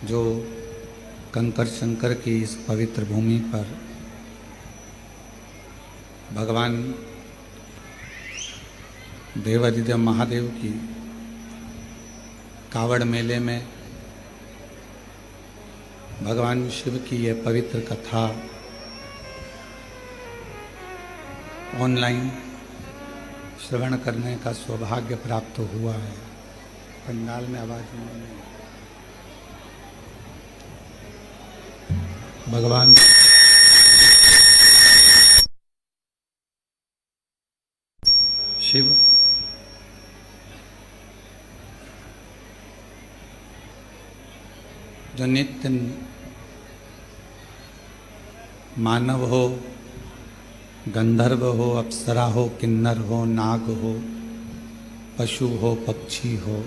जो कंकर शंकर की इस पवित्र भूमि पर भगवान देवाधिदेव महादेव की कावड़ मेले में भगवान शिव की यह पवित्र कथा ऑनलाइन श्रवण करने का सौभाग्य प्राप्त हुआ है। पंडाल में आवाज नहीं है। भगवान शिव जो नित्य मानव हो, गंधर्व हो, अप्सरा हो, किन्नर हो, नाग हो, पशु हो, पक्षी हो,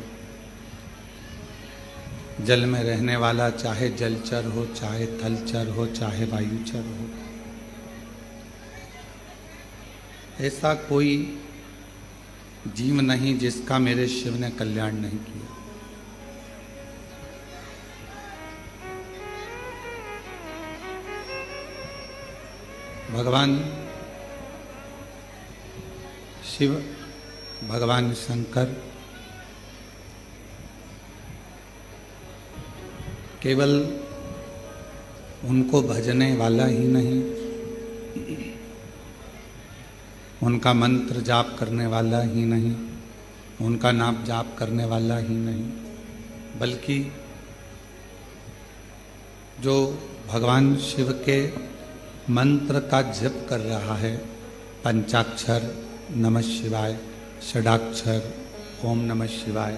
जल में रहने वाला, चाहे जलचर हो, चाहे थलचर हो, चाहे वायुचर हो, ऐसा कोई जीव नहीं जिसका मेरे शिव ने कल्याण नहीं किया। भगवान शिव, भगवान शंकर केवल उनको भजने वाला ही नहीं, उनका मंत्र जाप करने वाला ही नहीं, उनका नाम जाप करने वाला ही नहीं, बल्कि जो भगवान शिव के मंत्र का जप कर रहा है, पंचाक्षर नमः शिवाय, षडाक्षर ओम नमः शिवाय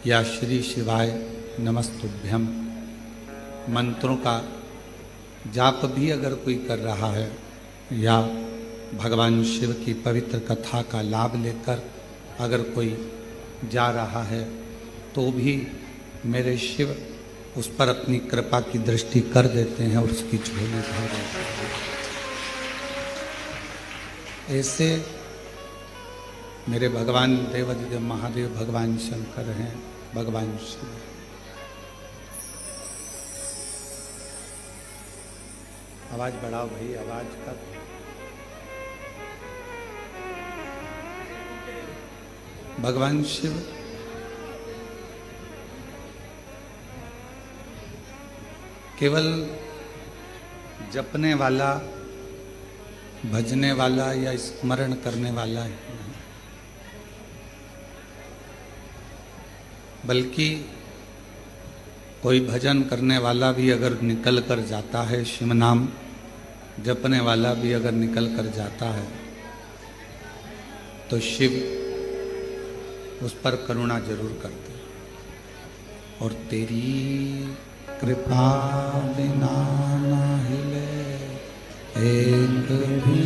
या श्री शिवाय नमस्तुभ्यम मंत्रों का जाप भी अगर कोई कर रहा है या भगवान शिव की पवित्र कथा का लाभ लेकर अगर कोई जा रहा है तो भी मेरे शिव उस पर अपनी कृपा की दृष्टि कर देते हैं और उसकी झोली भर देते हैं। ऐसे मेरे भगवान देवाधिदेव महादेव भगवान शंकर हैं, भगवान शिव। आवाज बढ़ाओ भाई, आवाज का भगवान शिव केवल जपने वाला, भजने वाला या स्मरण करने वाला ही नहीं, बल्कि कोई भजन करने वाला भी अगर निकल कर जाता है, शिव नाम जपने वाला भी अगर निकल कर जाता है तो शिव उस पर करुणा जरूर करते। और तेरी कृपा बिना ना हिले एक भी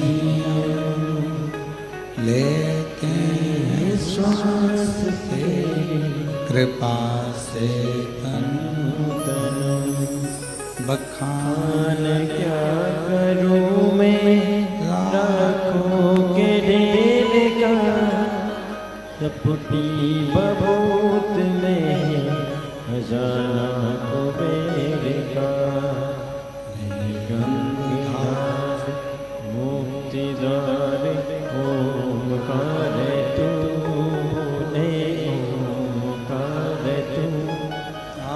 लेते हैं श्वास से, कृपा से तनु बखान क्या करूं मैं लाखों के दिल का, चपटी बबूत में खजाना कुबेर का, गंगाधर मुक्तिदार ओमकार तूने, ओमकार तू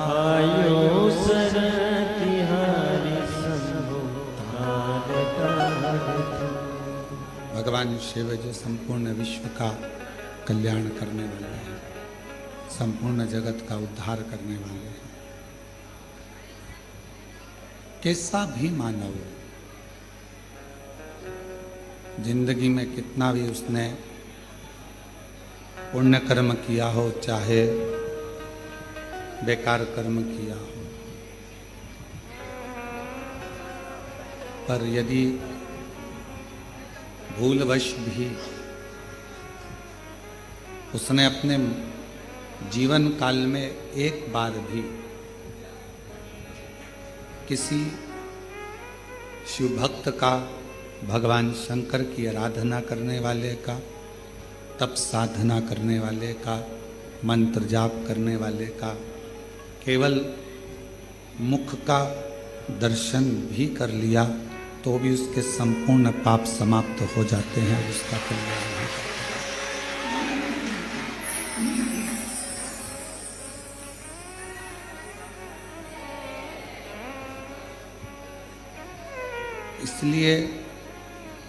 आयो सरतिहारी शंभो तारकार तू। भगवान शिव जो संपूर्ण विश्व का कल्याण करने वाले हैं, संपूर्ण जगत का उद्धार करने वाले हैं। कैसा भी मानव जिंदगी में कितना भी उसने पुण्य कर्म किया हो, चाहे बेकार कर्म किया हो, पर यदि भूलवश भी उसने अपने जीवन काल में एक बार भी किसी शिव भक्त का, भगवान शंकर की आराधना करने वाले का, तप साधना करने वाले का, मंत्र जाप करने वाले का केवल मुख का दर्शन भी कर लिया तो भी उसके संपूर्ण पाप समाप्त हो जाते हैं, उसका कल्याण हो जाता है। इसलिए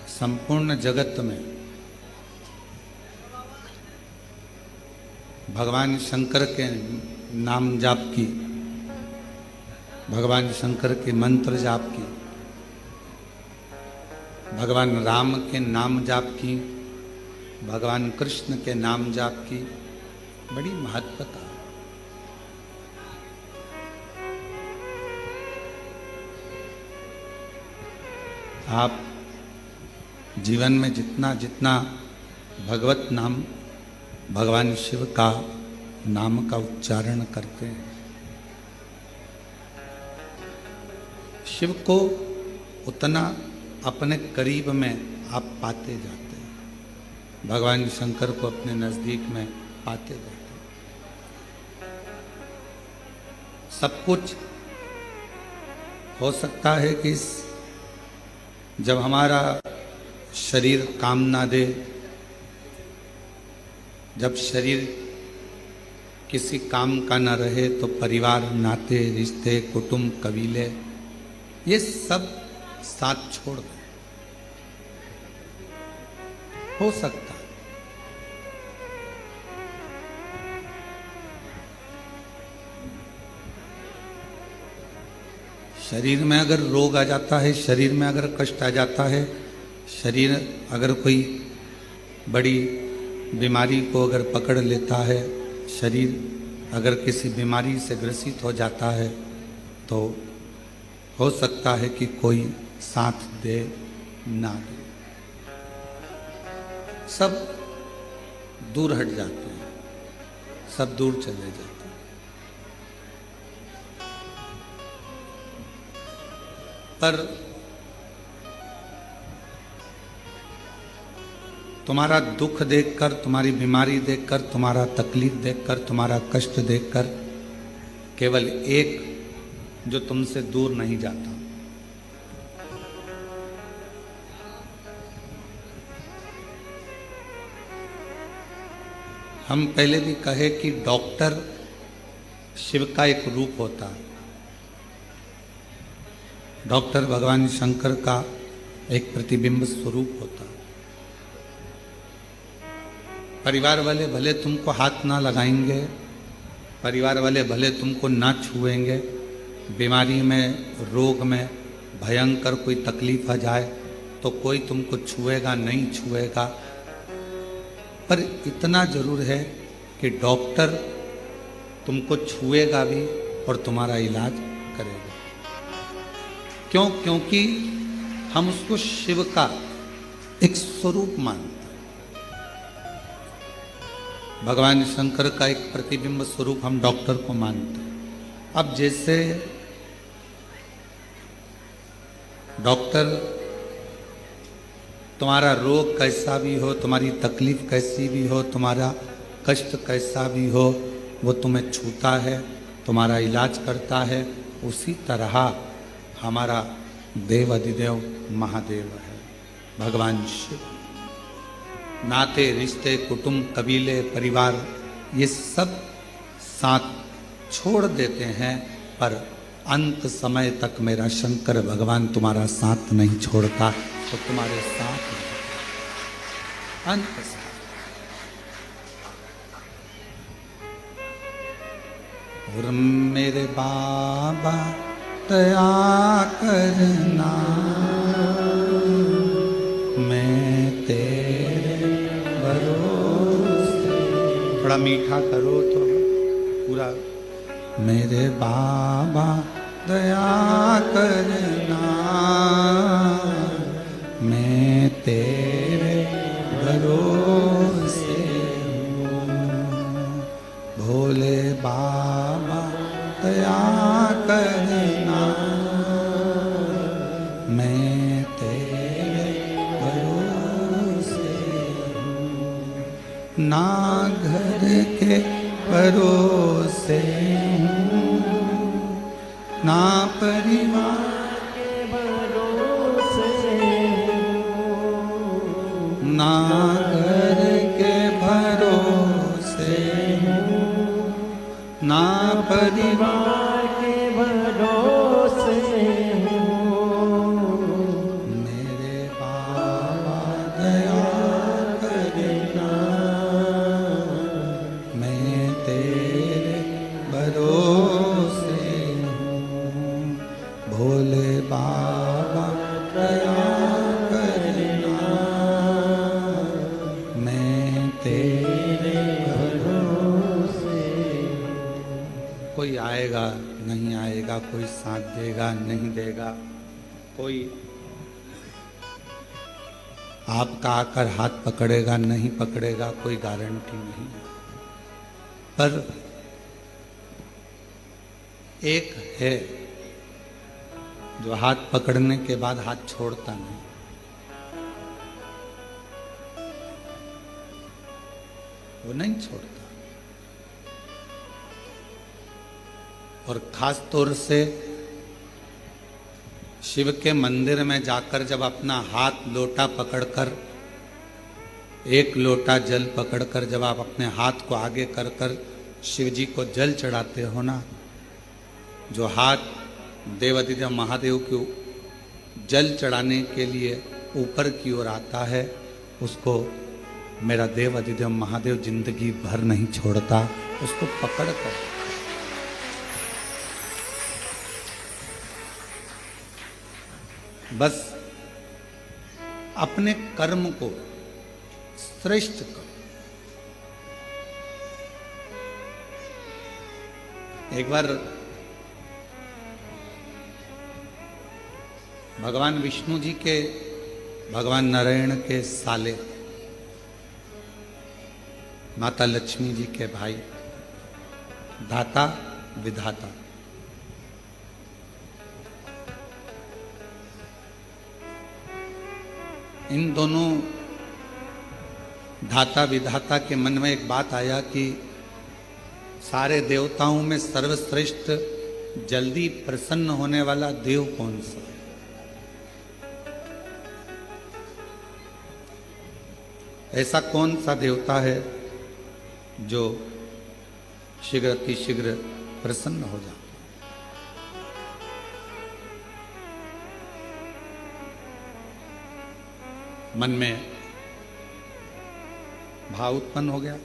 संपूर्ण जगत में भगवान शंकर के नाम जाप की, भगवान शंकर के मंत्र जाप की, भगवान राम के नाम जाप की, भगवान कृष्ण के नाम जाप की बड़ी महत्वता है। आप जीवन में जितना जितना भगवत नाम, भगवान शिव का नाम का उच्चारण करते हैं, शिव को उतना अपने करीब में आप पाते जाते हैं, भगवान शंकर को अपने नजदीक में पाते जाते हैं। सब कुछ हो सकता है कि जब हमारा शरीर काम ना दे, जब शरीर किसी काम का न रहे, तो परिवार, नाते, रिश्ते, कुटुंब, कबीले ये सब साथ छोड़ दें, हो सकता है। शरीर में अगर रोग आ जाता है, शरीर में अगर कष्ट आ जाता है, शरीर अगर कोई बड़ी बीमारी को अगर पकड़ लेता है, शरीर अगर किसी बीमारी से ग्रसित हो जाता है, तो हो सकता है कि कोई साथ दे ना दे, सब दूर हट जाते हैं, सब दूर चले जाते हैं। पर तुम्हारा दुख देखकर, तुम्हारी बीमारी देखकर, तुम्हारा तकलीफ देखकर, तुम्हारा कष्ट देखकर केवल एक जो तुमसे दूर नहीं जाता, हम पहले भी कहे कि डॉक्टर शिव का एक रूप होता है, डॉक्टर भगवान शंकर का एक प्रतिबिंब स्वरूप होता है। परिवार वाले भले तुमको हाथ ना लगाएंगे, परिवार वाले भले तुमको ना छुएंगे, बीमारी में, रोग में भयंकर कोई तकलीफ आ जाए तो कोई तुमको छुएगा नहीं छुएगा, पर इतना जरूर है कि डॉक्टर तुमको छुएगा भी और तुम्हारा इलाज करेगा। क्यों? क्योंकि हम उसको शिव का एक स्वरूप मानते हैं, भगवान शंकर का एक प्रतिबिंब स्वरूप हम डॉक्टर को मानते हैं। अब जैसे डॉक्टर तुम्हारा रोग कैसा भी हो, तुम्हारी तकलीफ कैसी भी हो, तुम्हारा कष्ट कैसा भी हो, वो तुम्हें छूता है, तुम्हारा इलाज करता है, उसी तरह हमारा देव अधिदेव महादेव है भगवान शिव। नाते, रिश्ते, कुटुंब, कबीले, परिवार ये सब साथ छोड़ देते हैं, पर अंत समय तक मेरा शंकर भगवान तुम्हारा साथ नहीं छोड़ता, तो तुम्हारे साथ अंत समय। और मेरे बाबा दया करना, मैं तेरे भरोसे। थोड़ा मीठा करो तो पूरा। मेरे बाबा दया करना, मैं तेरे भरोसे हूँ। भोले बाबा दया करना, मैं तेरे भरोसे हूँ। ना घर के भरोसे हूँ, ना परिवार के भरोसे ना घर के भरोसे ना परिवार के भरोसे मेरे बाबा दया करना मैं तेरे भरोसे हूँ भोले बाबा दया करना मैं तेरे भरोसे। कोई आएगा नहीं आएगा, कोई साथ देगा नहीं देगा, कोई आपका आकर हाथ पकड़ेगा नहीं पकड़ेगा, कोई गारंटी नहीं। पर एक है जो हाथ पकड़ने के बाद हाथ छोड़ता नहीं। वो नहीं छोड़ता। और खास तौर से शिव के मंदिर में जाकर जब अपना हाथ लोटा पकड़कर, एक लोटा जल पकड़कर जब आप अपने हाथ को आगे कर कर शिव जी को जल चढ़ाते हो ना, जो हाथ देवाधिदेव महादेव को जल चढ़ाने के लिए ऊपर की ओर आता है, उसको मेरा देवाधिदेव महादेव जिंदगी भर नहीं छोड़ता। उसको पकड़ कर बस अपने कर्म को श्रेष्ठ करो। एक बार भगवान विष्णु जी के, भगवान नारायण के साले, माता लक्ष्मी जी के भाई, दाता विधाता, इन दोनों धाता विधाता के मन में एक बात आया कि सारे देवताओं में सर्वश्रेष्ठ जल्दी प्रसन्न होने वाला देव कौन सा है? ऐसा कौन सा देवता है जो शीघ्र अतिशीघ्र प्रसन्न हो जाता? मन में भाव उत्पन्न हो गया।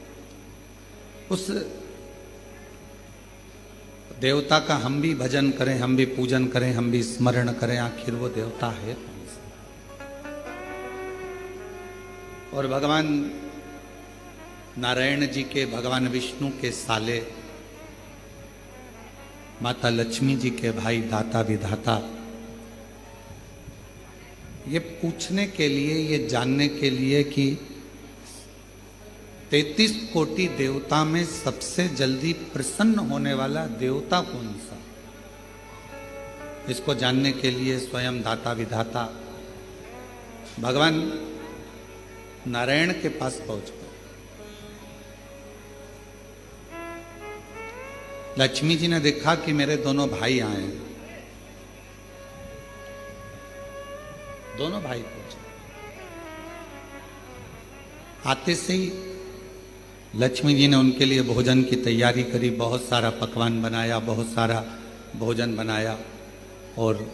उस देवता का हम भी भजन करें, हम भी पूजन करें, हम भी स्मरण करें, आखिर वो देवता है कौन सा? और भगवान नारायण जी के, भगवान विष्णु के साले, माता लक्ष्मी जी के भाई, दाता विधाता, ये पूछने के लिए, ये जानने के लिए कि 33 कोटि देवता में सबसे जल्दी प्रसन्न होने वाला देवता कौन सा, इसको जानने के लिए स्वयं दाता विधाता भगवान नारायण के पास पहुंच गए। लक्ष्मी जी ने देखा कि मेरे दोनों भाई आए हैं। दोनों भाई पहुंचे। आते से ही लक्ष्मी जी ने उनके लिए भोजन की तैयारी करी, बहुत सारा पकवान बनाया, बहुत सारा भोजन बनाया और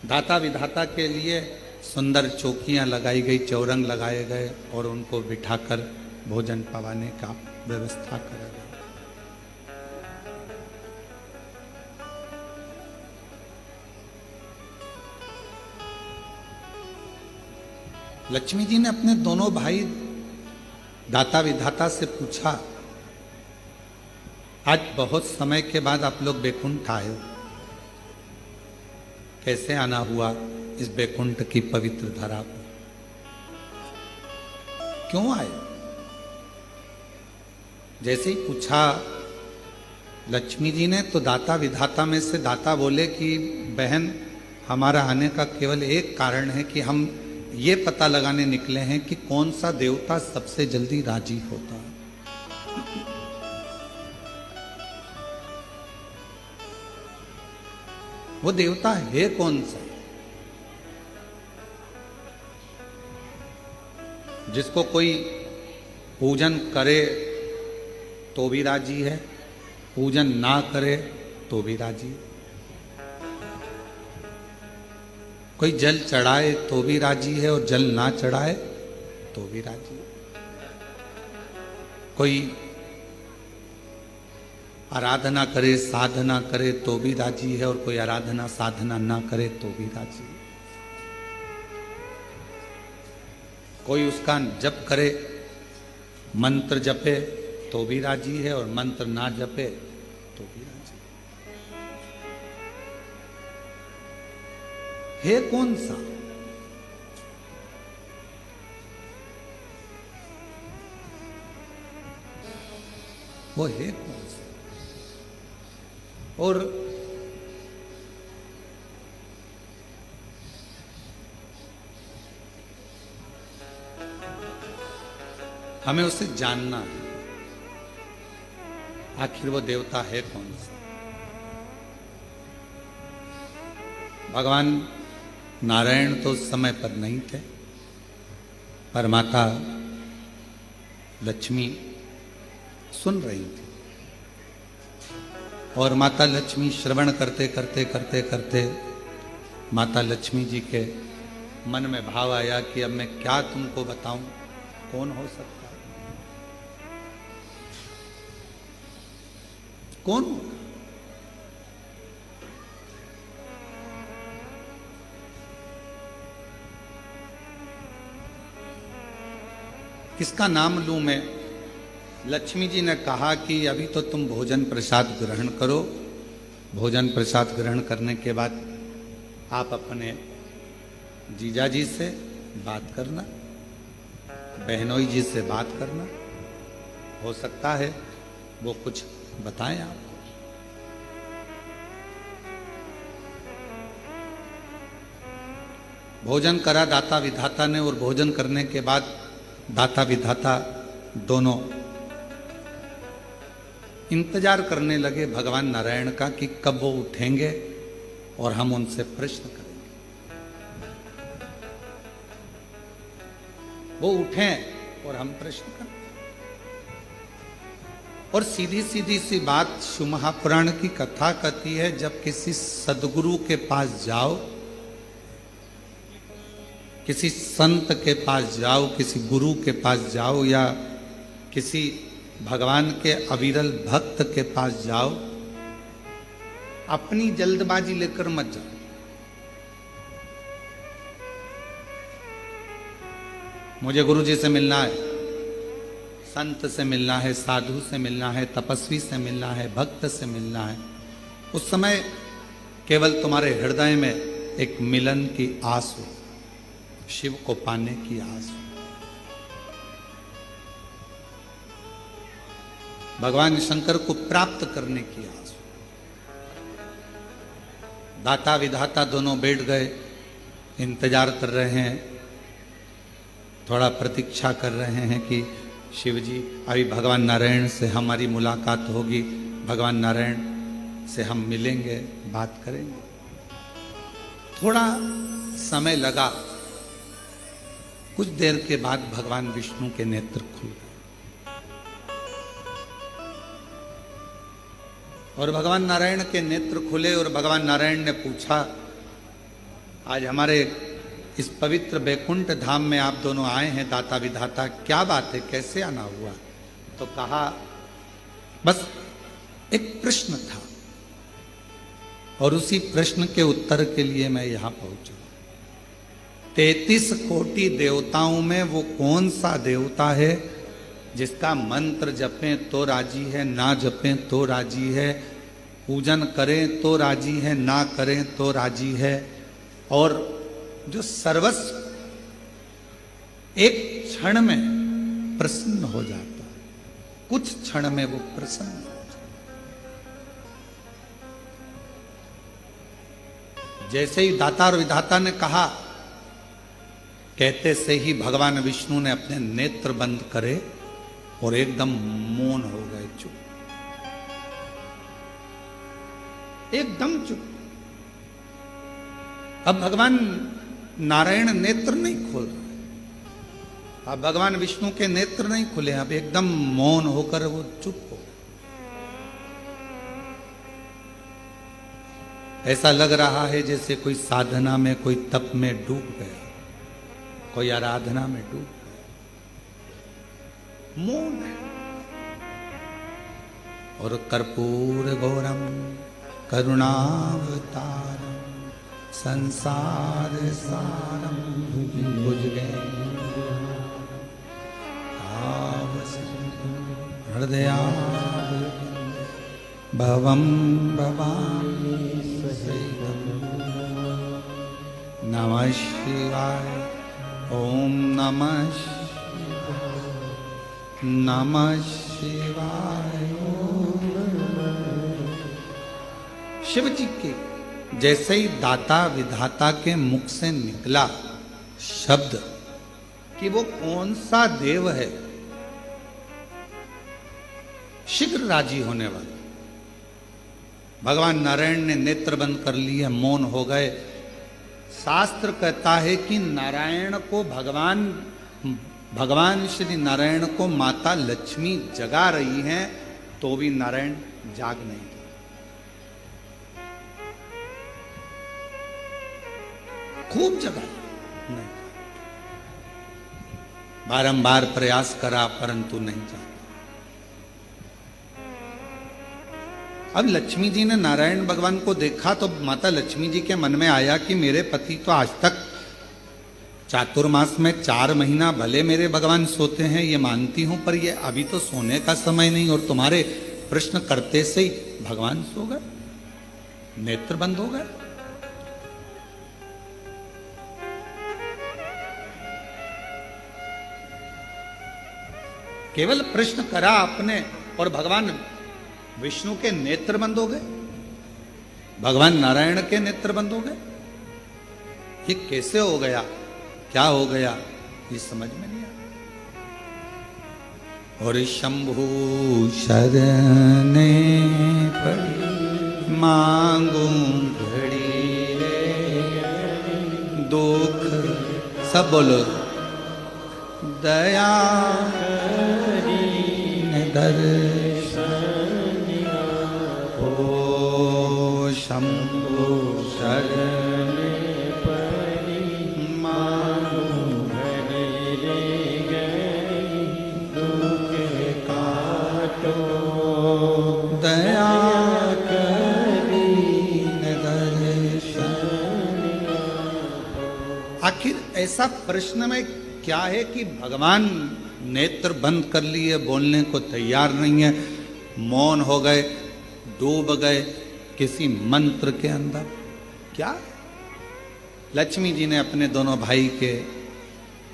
दाता विधाता के लिए सुंदर चौकियां लगाई गई, चौरंग लगाए गए और उनको बिठाकर भोजन पवाने का व्यवस्था करा गया। लक्ष्मी जी ने अपने दोनों भाई दाता विधाता से पूछा, आज बहुत समय के बाद आप लोग बैकुंठ आए हो, कैसे आना हुआ इस बैकुंठ की पवित्र धरा पर? क्यों आए? जैसे ही पूछा लक्ष्मी जी ने तो दाता विधाता में से दाता बोले कि बहन, हमारा आने का केवल एक कारण है कि हम ये पता लगाने निकले हैं कि कौन सा देवता सबसे जल्दी राजी होता है। वो देवता है कौन सा जिसको कोई पूजन करे तो भी राजी है, पूजन ना करे तो भी राजी है। कोई जल चढ़ाए तो भी राजी है और जल ना चढ़ाए तो भी राजी है। कोई आराधना करे साधना करे तो भी राजी है और कोई आराधना साधना ना करे तो भी राजी है। कोई उसका जप करे, मंत्र जपे तो भी राजी है और मंत्र ना जपे तो भी राजी है कौन सा? वो है कौन सा? और हमें उसे जानना है, आखिर वो देवता है कौन सा। भगवान नारायण तो उस समय पर नहीं थे, पर माता लक्ष्मी सुन रही थी और माता लक्ष्मी श्रवण करते करते करते करते माता लक्ष्मी जी के मन में भाव आया कि अब मैं क्या तुमको बताऊं, कौन हो सकता है, कौन होगा? किसका नाम लूं मैं? लक्ष्मी जी ने कहा कि अभी तो तुम भोजन प्रसाद ग्रहण करो, भोजन प्रसाद ग्रहण करने के बाद आप अपने जीजा जी से बात करना, बहनोई जी से बात करना, हो सकता है वो कुछ बताएं आपको। भोजन करा दाता विधाता ने और भोजन करने के बाद दाता विधाता दोनों इंतजार करने लगे भगवान नारायण का कि कब वो उठेंगे और हम उनसे प्रश्न करेंगे। वो उठें और हम प्रश्न करें। और सीधी सीधी सी बात शिव महापुराण की कथा कहती है, जब किसी सदगुरु के पास जाओ, किसी संत के पास जाओ, किसी गुरु के पास जाओ या किसी भगवान के अविरल भक्त के पास जाओ, अपनी जल्दबाजी लेकर मत जाओ। मुझे गुरु जी से मिलना है, संत से मिलना है, साधु से मिलना है, तपस्वी से मिलना है, भक्त से मिलना है। उस समय केवल तुम्हारे हृदय में एक मिलन की आस हो, शिव को पाने की आस हो, भगवान शंकर को प्राप्त करने की आस हो। दाता विधाता दोनों बैठ गए, इंतजार कर रहे हैं, थोड़ा प्रतीक्षा कर रहे हैं कि शिव जी अभी भगवान नारायण से हमारी मुलाकात होगी, भगवान नारायण से हम मिलेंगे, बात करेंगे। थोड़ा समय लगा, कुछ देर के बाद भगवान विष्णु के नेत्र खुल गए और भगवान नारायण के नेत्र खुले और भगवान नारायण ने पूछा, आज हमारे इस पवित्र बैकुंठ धाम में आप दोनों आए हैं दाता विधाता, क्या बात है, कैसे आना हुआ? तो कहा बस एक प्रश्न था और उसी प्रश्न के उत्तर के लिए मैं यहां पहुंचा। 33 कोटि देवताओं में वो कौन सा देवता है जिसका मंत्र जपें तो राजी है, ना जपें तो राजी है, पूजन करें तो राजी है, ना करें तो राजी है, और जो सर्वस्व एक क्षण में प्रसन्न हो जाता है, कुछ क्षण में वो प्रसन्न हो जाता है। जैसे ही दाता और विधाता ने कहा, कहते से ही भगवान विष्णु ने अपने नेत्र बंद करे और एकदम मौन हो गए, चुप, एकदम चुप। अब भगवान नारायण नेत्र नहीं खोल रहे, अब भगवान विष्णु के नेत्र नहीं खुले, अब एकदम मौन होकर वो चुप हो। ऐसा लग रहा है जैसे कोई साधना में, कोई तप में डूब गया, कोई आराधना में डूब गया, मौन है। और कर्पूर गौरम करुणावतारम संसार सारम बुझ गए हृदय भवम भवामी सहितम। नमः शिवाय ओम नमः नमः शिवाय। शिव जी के जैसे ही दाता विधाता के मुख से निकला शब्द कि वो कौन सा देव है, शीघ्र राजी होने वाला, भगवान नारायण ने नेत्र बंद कर लिए, मौन हो गए। शास्त्र कहता है कि नारायण को भगवान श्री नारायण को माता लक्ष्मी जगा रही हैं, तो भी नारायण जाग नहीं। खूब जगा नहीं, बारंबार प्रयास करा परंतु नहीं जागा। अब लक्ष्मी जी ने नारायण भगवान को देखा तो माता लक्ष्मी जी के मन में आया कि मेरे पति तो आज तक चातुर्मास में 4 महीना भले मेरे भगवान सोते हैं, ये मानती हूं, पर ये अभी तो सोने का समय नहीं, और तुम्हारे प्रश्न करते से ही भगवान सो गए, नेत्र बंद हो गए। केवल प्रश्न करा आपने और भगवान विष्णु के नेत्र बंद हो गए, भगवान नारायण के नेत्र बंद हो गए। ये कैसे हो गया, क्या हो गया, ये समझ में नहीं आया। और शंभु शरणे पड़ी मांगू घड़ी रे दुख, सब बोलो दया दर्शन ओ शंभु शरणे पड़ी मांगू घड़ी रे दुख काटो दया करीन दर्शन। आखिर ऐसा प्रश्न में क्या है कि भगवान नेत्र बंद कर लिए, बोलने को तैयार नहीं है, मौन हो गए, डूब गए किसी मंत्र के अंदर। क्या लक्ष्मी जी ने अपने दोनों भाई के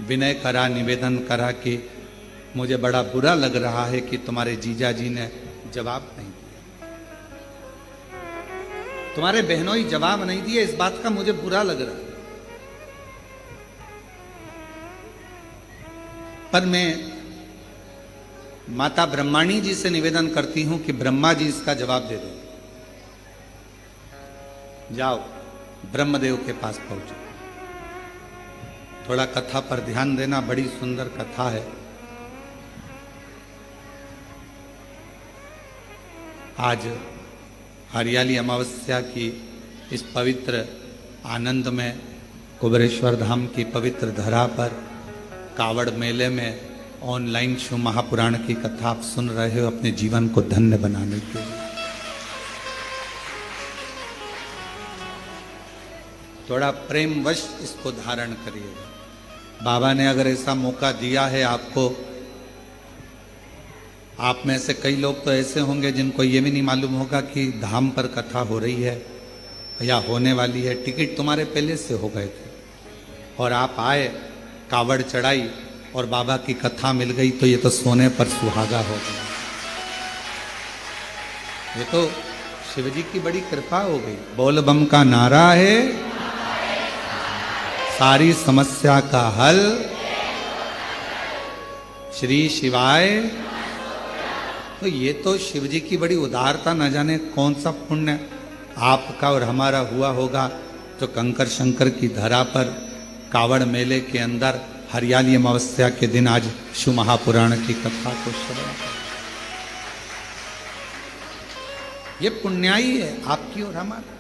विनय करा, निवेदन करा कि मुझे बड़ा बुरा लग रहा है कि तुम्हारे जीजा जी ने जवाब नहीं दिया, तुम्हारे बहनों ही जवाब नहीं दिए, इस बात का मुझे बुरा लग रहा है। पर मैं माता ब्रह्माणी जी से निवेदन करती हूं कि ब्रह्मा जी इसका जवाब दे दो। जाओ ब्रह्मदेव के पास पहुंचो, थोड़ा कथा पर ध्यान देना, बड़ी सुंदर कथा है। आज हरियाली अमावस्या की इस पवित्र आनंद में कुबेरेश्वर धाम की पवित्र धरा पर कावड़ मेले में ऑनलाइन शिव महापुराण की कथा आप सुन रहे हो अपने जीवन को धन्य बनाने के लिए। थोड़ा प्रेमवश इसको धारण करिएगा। बाबा ने अगर ऐसा मौका दिया है आपको, आप में से कई लोग तो ऐसे होंगे जिनको ये भी नहीं मालूम होगा कि धाम पर कथा हो रही है या होने वाली है, टिकट तुम्हारे पहले से हो गए थे और आप आए, कावड़ चढ़ाई और बाबा की कथा मिल गई, तो ये तो सोने पर सुहागा हो गया। ये तो शिव जी की बड़ी कृपा हो गई। बोल बम का नारा है, सारी समस्या का हल, श्री शिवाय। तो ये तो शिव जी की बड़ी उदारता, न जाने कौन सा पुण्य आपका और हमारा हुआ होगा जो कंकर शंकर की धरा पर कावड़ मेले के अंदर हरियाली अमावस्या के दिन आज शिव महापुराण की कथा को श्रवण करें। ये पुण्याई है आपकी और हमारा,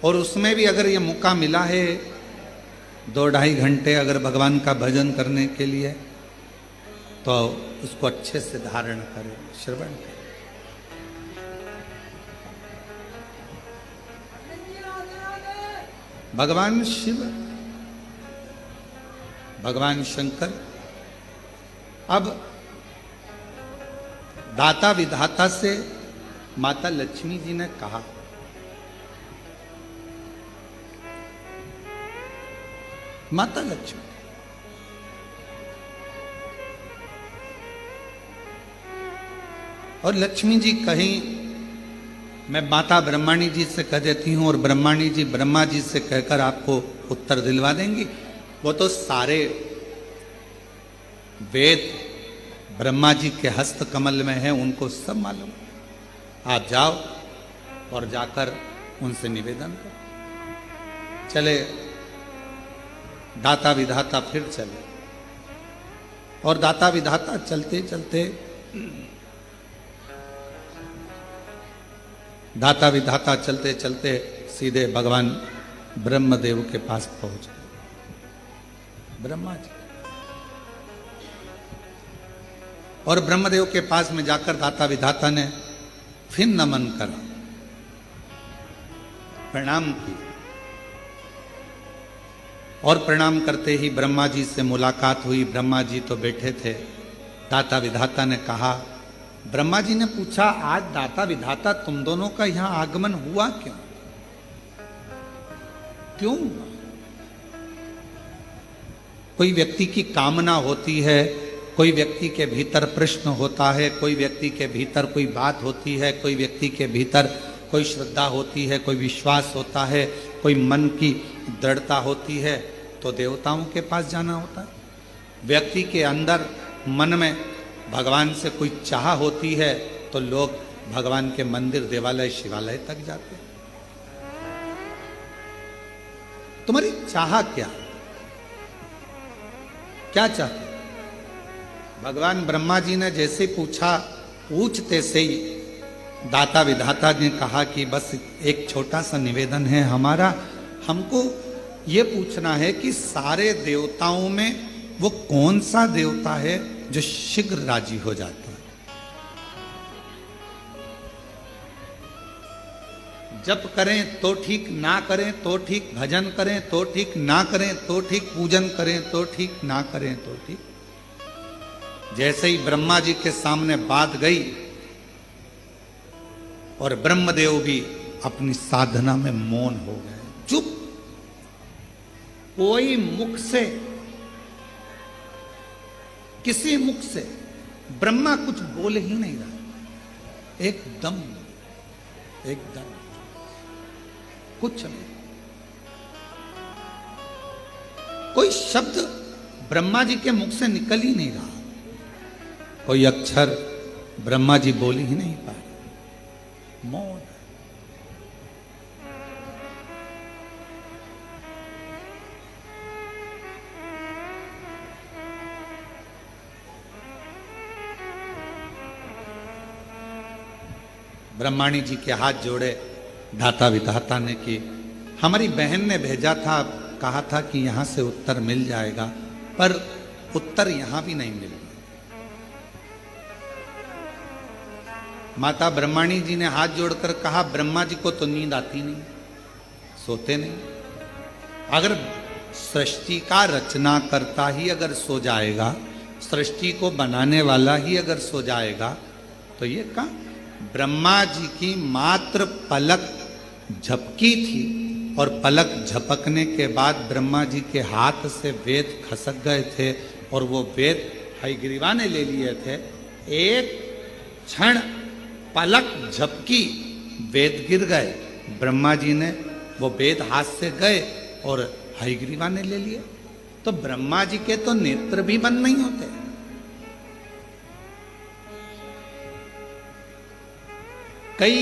और उसमें भी अगर ये मौका मिला है 2-2.5 घंटे अगर भगवान का भजन करने के लिए, तो उसको अच्छे से धारण करें, श्रवण करें। भगवान शिव, भगवान शंकर अब दाता विधाता से माता लक्ष्मी जी ने कहा, माता लक्ष्मी और लक्ष्मी जी कहीं, मैं माता ब्रह्माणी जी से कह देती हूं और ब्रह्माणी जी ब्रह्मा जी से कहकर आपको उत्तर दिलवा देंगी। वो तो सारे वेद ब्रह्मा जी के हस्त कमल में है, उनको सब मालूम। आप जाओ और जाकर उनसे निवेदन करो। चले दाता विधाता फिर चले, और दाता विधाता चलते चलते दाता विधाता चलते चलते सीधे भगवान ब्रह्मदेव के पास पहुंच गए, ब्रह्मा जी। और ब्रह्मदेव के पास में जाकर दाता विधाता ने फिर नमन करा, प्रणाम किया, और प्रणाम करते ही ब्रह्मा जी से मुलाकात हुई। ब्रह्मा जी तो बैठे थे। दाता विधाता ने कहा, ब्रह्मा जी ने पूछा, आज दाता विधाता तुम दोनों का यहां आगमन हुआ क्यों? क्यों? कोई व्यक्ति की कामना होती है, कोई व्यक्ति के भीतर प्रश्न होता है, कोई व्यक्ति के भीतर कोई बात होती है, कोई व्यक्ति के भीतर कोई श्रद्धा होती है, कोई विश्वास होता है, कोई मन की दृढ़ता होती है, तो देवताओं के पास जाना होता है। व्यक्ति के अंदर मन में भगवान से कोई चाह होती है, तो लोग भगवान के मंदिर, देवालय, शिवालय तक जाते हैं। तुम्हारी चाह क्या क्या चाहते? भगवान ब्रह्मा जी ने जैसे पूछा, पूछते से ही दाता विधाता ने कहा कि बस एक छोटा सा निवेदन है हमारा, हमको ये पूछना है कि सारे देवताओं में वो कौन सा देवता है जो शीघ्र राजी हो जाता है? जप करें तो ठीक, ना करें तो ठीक, भजन करें तो ठीक, ना करें तो ठीक, पूजन करें तो ठीक, ना करें तो ठीक। जैसे ही ब्रह्मा जी के सामने बात गई और ब्रह्मदेव भी अपनी साधना में मौन हो गए, चुप। कोई मुख से, किसी मुख से ब्रह्मा कुछ बोल ही नहीं रहा, एकदम कुछ नहीं, कोई शब्द ब्रह्मा जी के मुख से निकल ही नहीं रहा, कोई अक्षर ब्रह्मा जी बोल ही नहीं पा रहे, मौन। ब्रह्माणी जी के हाथ जोड़े दाता विधाता ने कि हमारी बहन ने भेजा था, कहा था कि यहां से उत्तर मिल जाएगा, पर उत्तर यहां भी नहीं मिल रहा। माता ब्रह्माणी जी ने हाथ जोड़कर कहा, ब्रह्मा जी को तो नींद आती नहीं, सोते नहीं। अगर सृष्टि का रचना करता ही अगर सो जाएगा, सृष्टि को बनाने वाला ही अगर सो जाएगा, तो ये कहा ब्रह्मा जी की मात्र पलक झपकी थी, और पलक झपकने के बाद ब्रह्मा जी के हाथ से वेद खसक गए थे, और वो वेद हयग्रीवा ने ले लिए थे। एक क्षण पलक झपकी, वेद गिर गए, ब्रह्मा जी ने वो वेद हाथ से गए और हयग्रीवा ने ले लिए। तो ब्रह्मा जी के तो नेत्र भी बंद नहीं होते। कई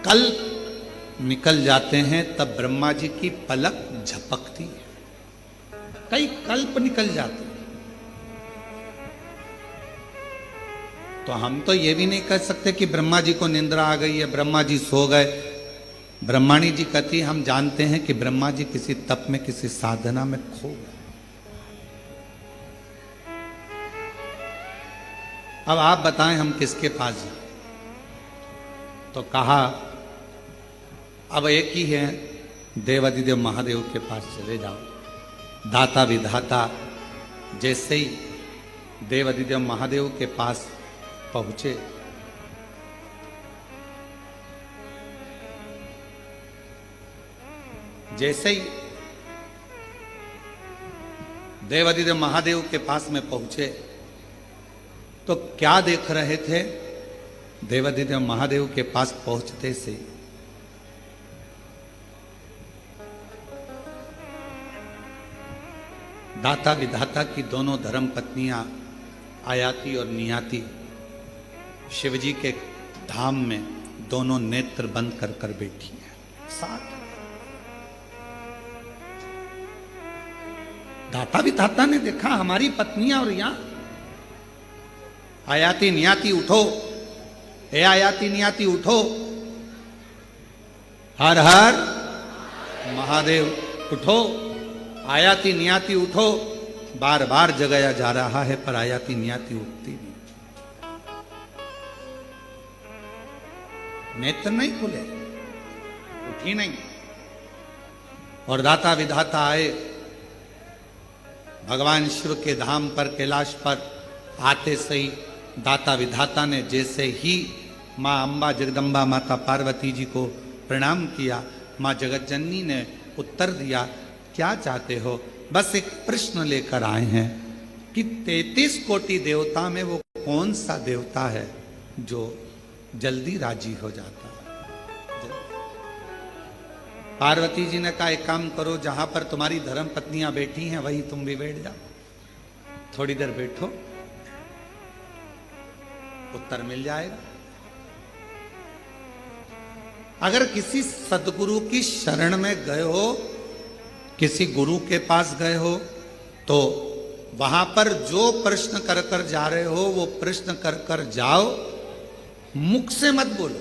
कल्प निकल जाते हैं तब ब्रह्मा जी की पलक झपकती है, कई कल्प निकल जाते हैं। तो हम तो ये भी नहीं कह सकते कि ब्रह्मा जी को निंद्रा आ गई है, ब्रह्मा जी सो गए। ब्रह्माणी जी कहती, हम जानते हैं कि ब्रह्मा जी किसी तप में, किसी साधना में खो गए। अब आप बताएं हम किसके पास जाएं? तो कहा अब एक ही है, देवादिदेव महादेव के पास चले जाओ। दाता विधाता जैसे ही देवादिदेव महादेव के पास पहुंचे, जैसे ही देवादिदेव महादेव के पास में पहुंचे तो क्या देख रहे थे? देवादिदेव महादेव के पास पहुंचते से दाता विधाता की दोनों धर्म पत्नियां आयाती और नियाती शिवजी के धाम में दोनों नेत्र बंद कर कर बैठी हैं साथ। दाता विधाता ने देखा हमारी पत्नियां, और यहां आयाती नियाती उठो, हे आयाती नियाती उठो, हर हर महादेव उठो, आयाती नियाती उठो। बार बार जगाया जा रहा है पर आयाती नियाती उठती नहीं, नेत्र नहीं खुले, उठी नहीं। और दाता विधाता आए, भगवान शिव के धाम पर, कैलाश पर आते सही दाता विधाता ने जैसे ही माँ अम्बा जगदम्बा माता पार्वती जी को प्रणाम किया, माँ जगतजननी ने उत्तर दिया, क्या चाहते हो? बस एक प्रश्न लेकर आए हैं कि 33 कोटि देवता में वो कौन सा देवता है जो जल्दी राजी हो जाता है? पार्वती जी ने कहा, एक काम करो, जहां पर तुम्हारी धर्म पत्नियां बैठी हैं वहीं तुम भी बैठ जाओ, थोड़ी देर बैठो, उत्तर मिल जाएगा। अगर किसी सदगुरु की शरण में गए हो, किसी गुरु के पास गए हो, तो वहां पर जो प्रश्न कर कर जा रहे हो वो प्रश्न कर कर जाओ, मुख से मत बोलो,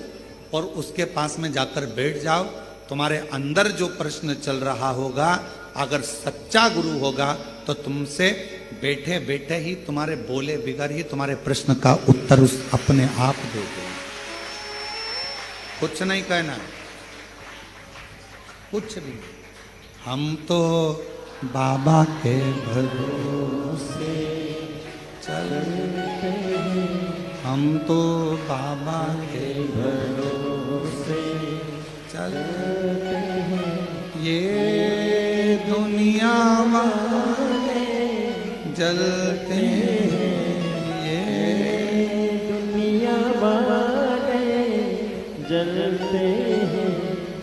और उसके पास में जाकर बैठ जाओ। तुम्हारे अंदर जो प्रश्न चल रहा होगा, अगर सच्चा गुरु होगा तो तुमसे बैठे बैठे ही, तुम्हारे बोले बिगर ही तुम्हारे प्रश्न का उत्तर उस अपने आप दे देगा। कुछ नहीं कहना, कुछ भी। हम तो बाबा के भरोसे चलते हैं, हम तो बाबा के भरोसे चलते हैं, ये दुनिया वाले जलते हैं, ये दुनिया वाले जलते हैं,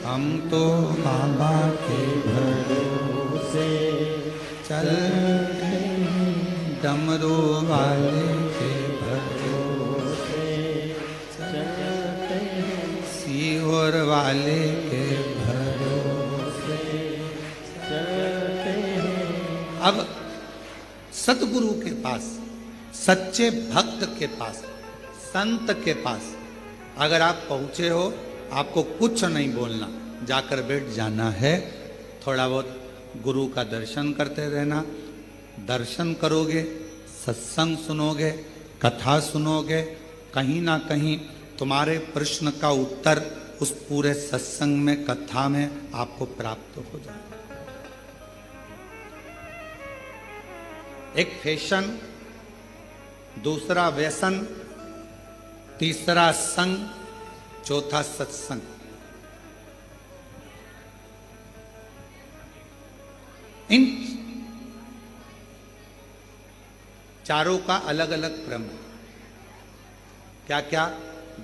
हम तो बाबा के भरोसे चलते हैं, डमरू वाले के भरोसे चलते हैं, सीहोर वाले के भरोसे चलते हैं। अब सतगुरु के पास, सच्चे भक्त के पास, संत के पास अगर आप पहुंचे हो, आपको कुछ नहीं बोलना, जाकर बैठ जाना है। थोड़ा बहुत गुरु का दर्शन करते रहना। दर्शन करोगे, सत्संग सुनोगे, कथा सुनोगे, कहीं ना कहीं तुम्हारे प्रश्न का उत्तर उस पूरे सत्संग में, कथा में आपको प्राप्त हो जाए। एक फैशन, दूसरा व्यसन, तीसरा संग, चौथा सत्संग। इन चारों का अलग अलग क्रम है। क्या क्या?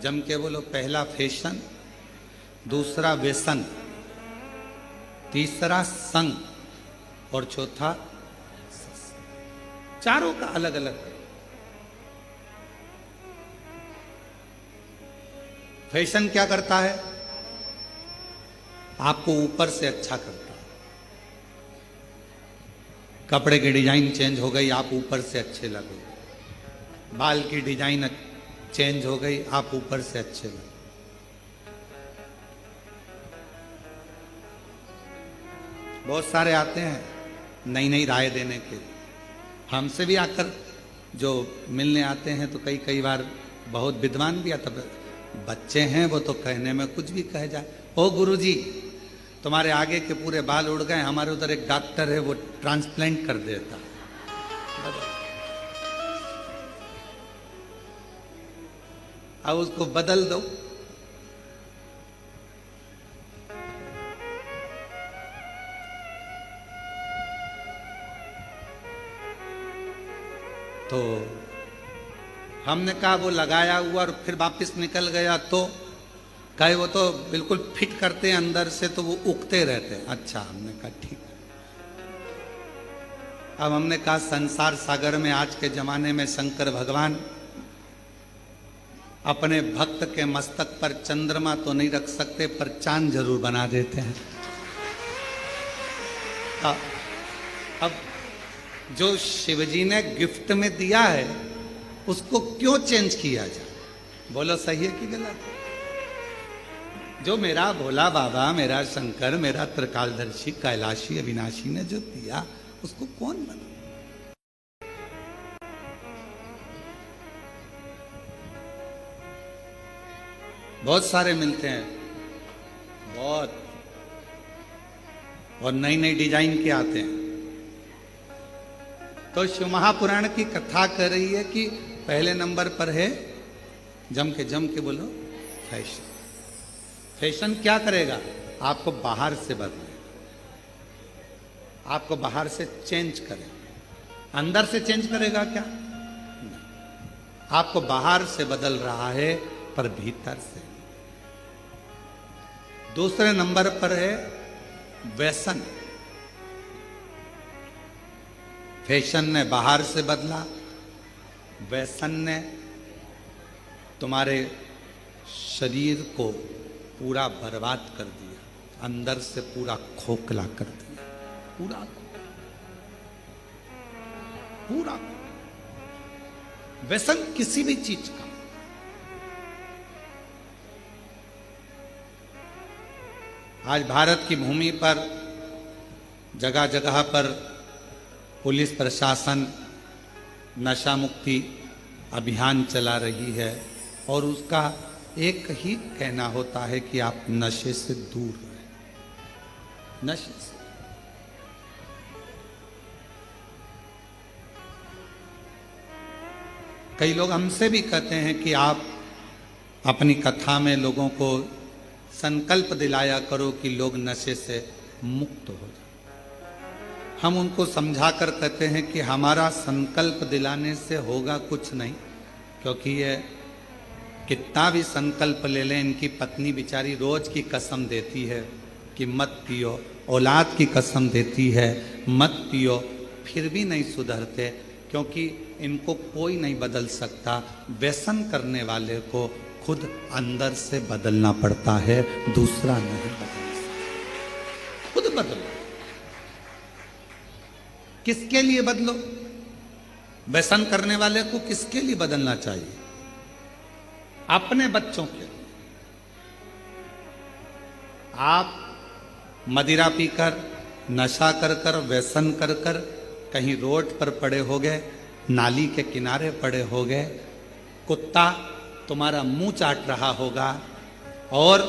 जम के बोलो। पहला फैशन, दूसरा व्यसन, तीसरा संग और चौथा सत्संग। चारों का अलग अलग है। फैशन क्या करता है? आपको ऊपर से अच्छा करता है। कपड़े की डिजाइन चेंज हो गई, आप ऊपर से अच्छे लगोगे। बाल की डिजाइन चेंज हो गई, आप ऊपर से अच्छे लगोगे। बहुत सारे आते हैं नई नई राय देने के, हमसे भी आकर जो मिलने आते हैं तो कई बार बहुत विद्वान भी आता। बच्चे हैं वो तो कहने में कुछ भी कह जाए। ओ गुरुजी, तुम्हारे आगे के पूरे बाल उड़ गए, हमारे उधर एक डॉक्टर है वो ट्रांसप्लांट कर देता। अब उसको बदल दो। तो हमने कहा वो लगाया हुआ और फिर वापस निकल गया, तो कहे वो तो बिल्कुल फिट करते हैं अंदर से, तो वो उगते रहते हैं। अच्छा, हमने कहा ठीक। अब हमने कहा संसार सागर में आज के जमाने में शंकर भगवान अपने भक्त के मस्तक पर चंद्रमा तो नहीं रख सकते, पर चांद जरूर बना देते हैं। अब जो शिवजी ने गिफ्ट में दिया है उसको क्यों चेंज किया जाए? बोलो सही है कि गलत? जो मेरा भोला बाबा, मेरा शंकर, मेरा त्रिकालदर्शी कैलाशी अविनाशी ने जो दिया उसको कौन बना? बहुत सारे मिलते हैं, बहुत, और नई नई डिजाइन के आते हैं। तो शिव महापुराण की कथा कर रही है कि पहले नंबर पर है, जम के बोलो, फैशन। फैशन क्या करेगा? आपको बाहर से बदलेगा, आपको बाहर से चेंज करेगा। अंदर से चेंज करेगा क्या? नहीं। आपको बाहर से बदल रहा है पर भीतर से। दूसरे नंबर पर है व्यसन। फैशन ने बाहर से बदला, व्यसन ने तुम्हारे शरीर को पूरा बर्बाद कर दिया, अंदर से पूरा खोखला कर दिया, पूरा। व्यसन किसी भी चीज का, आज भारत की भूमि पर जगह जगह पर पुलिस प्रशासन नशा मुक्ति अभियान चला रही है, और उसका एक ही कहना होता है कि आप नशे से दूर रहें। नशे से कई लोग हमसे भी कहते हैं कि आप अपनी कथा में लोगों को संकल्प दिलाया करो कि लोग नशे से मुक्त हो जाए। हम उनको समझा कर कहते हैं कि हमारा संकल्प दिलाने से होगा कुछ नहीं, क्योंकि ये कितना भी संकल्प ले लें, इनकी पत्नी बेचारी रोज की कसम देती है कि मत पियो, औलाद की कसम देती है मत पियो, फिर भी नहीं सुधरते, क्योंकि इनको कोई नहीं बदल सकता। व्यसन करने वाले को खुद अंदर से बदलना पड़ता है, दूसरा नहीं बदल सकता। खुद बदलो। किसके लिए बदलो? व्यसन करने वाले को किसके लिए बदलना चाहिए? अपने बच्चों के लिए। आप मदिरा पीकर, नशा कर कर, व्यसन कर कर कहीं रोड पर पड़े हो गए, नाली के किनारे पड़े हो गए, कुत्ता तुम्हारा मुंह चाट रहा होगा, और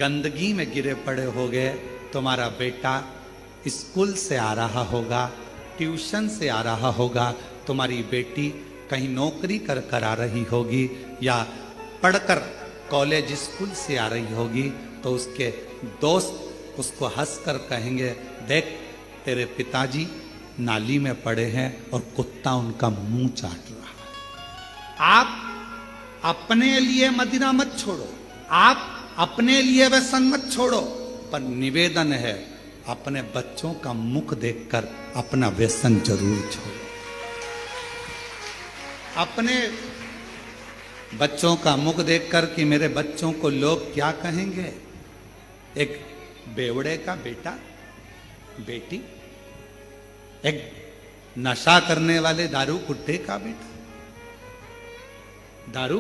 गंदगी में गिरे पड़े हो गए, तुम्हारा बेटा स्कूल से आ रहा होगा, ट्यूशन से आ रहा होगा, तुम्हारी बेटी कहीं नौकरी कर कर आ रही होगी, या पढ़कर कॉलेज स्कूल से आ रही होगी, तो उसके दोस्त उसको हंसकर कहेंगे, देख तेरे पिताजी नाली में पड़े हैं और कुत्ता उनका मुंह चाट रहा है। आप अपने लिए मदिरा मत छोड़ो, आप अपने लिए व्यसन मत छोड़ो, पर निवेदन है अपने बच्चों का मुख देखकर अपना व्यसन जरूर छोड़ो। अपने बच्चों का मुख देखकर कि मेरे बच्चों को लोग क्या कहेंगे। एक बेवड़े का बेटा बेटी, एक नशा करने वाले दारू कुट्टे का बेटा, दारू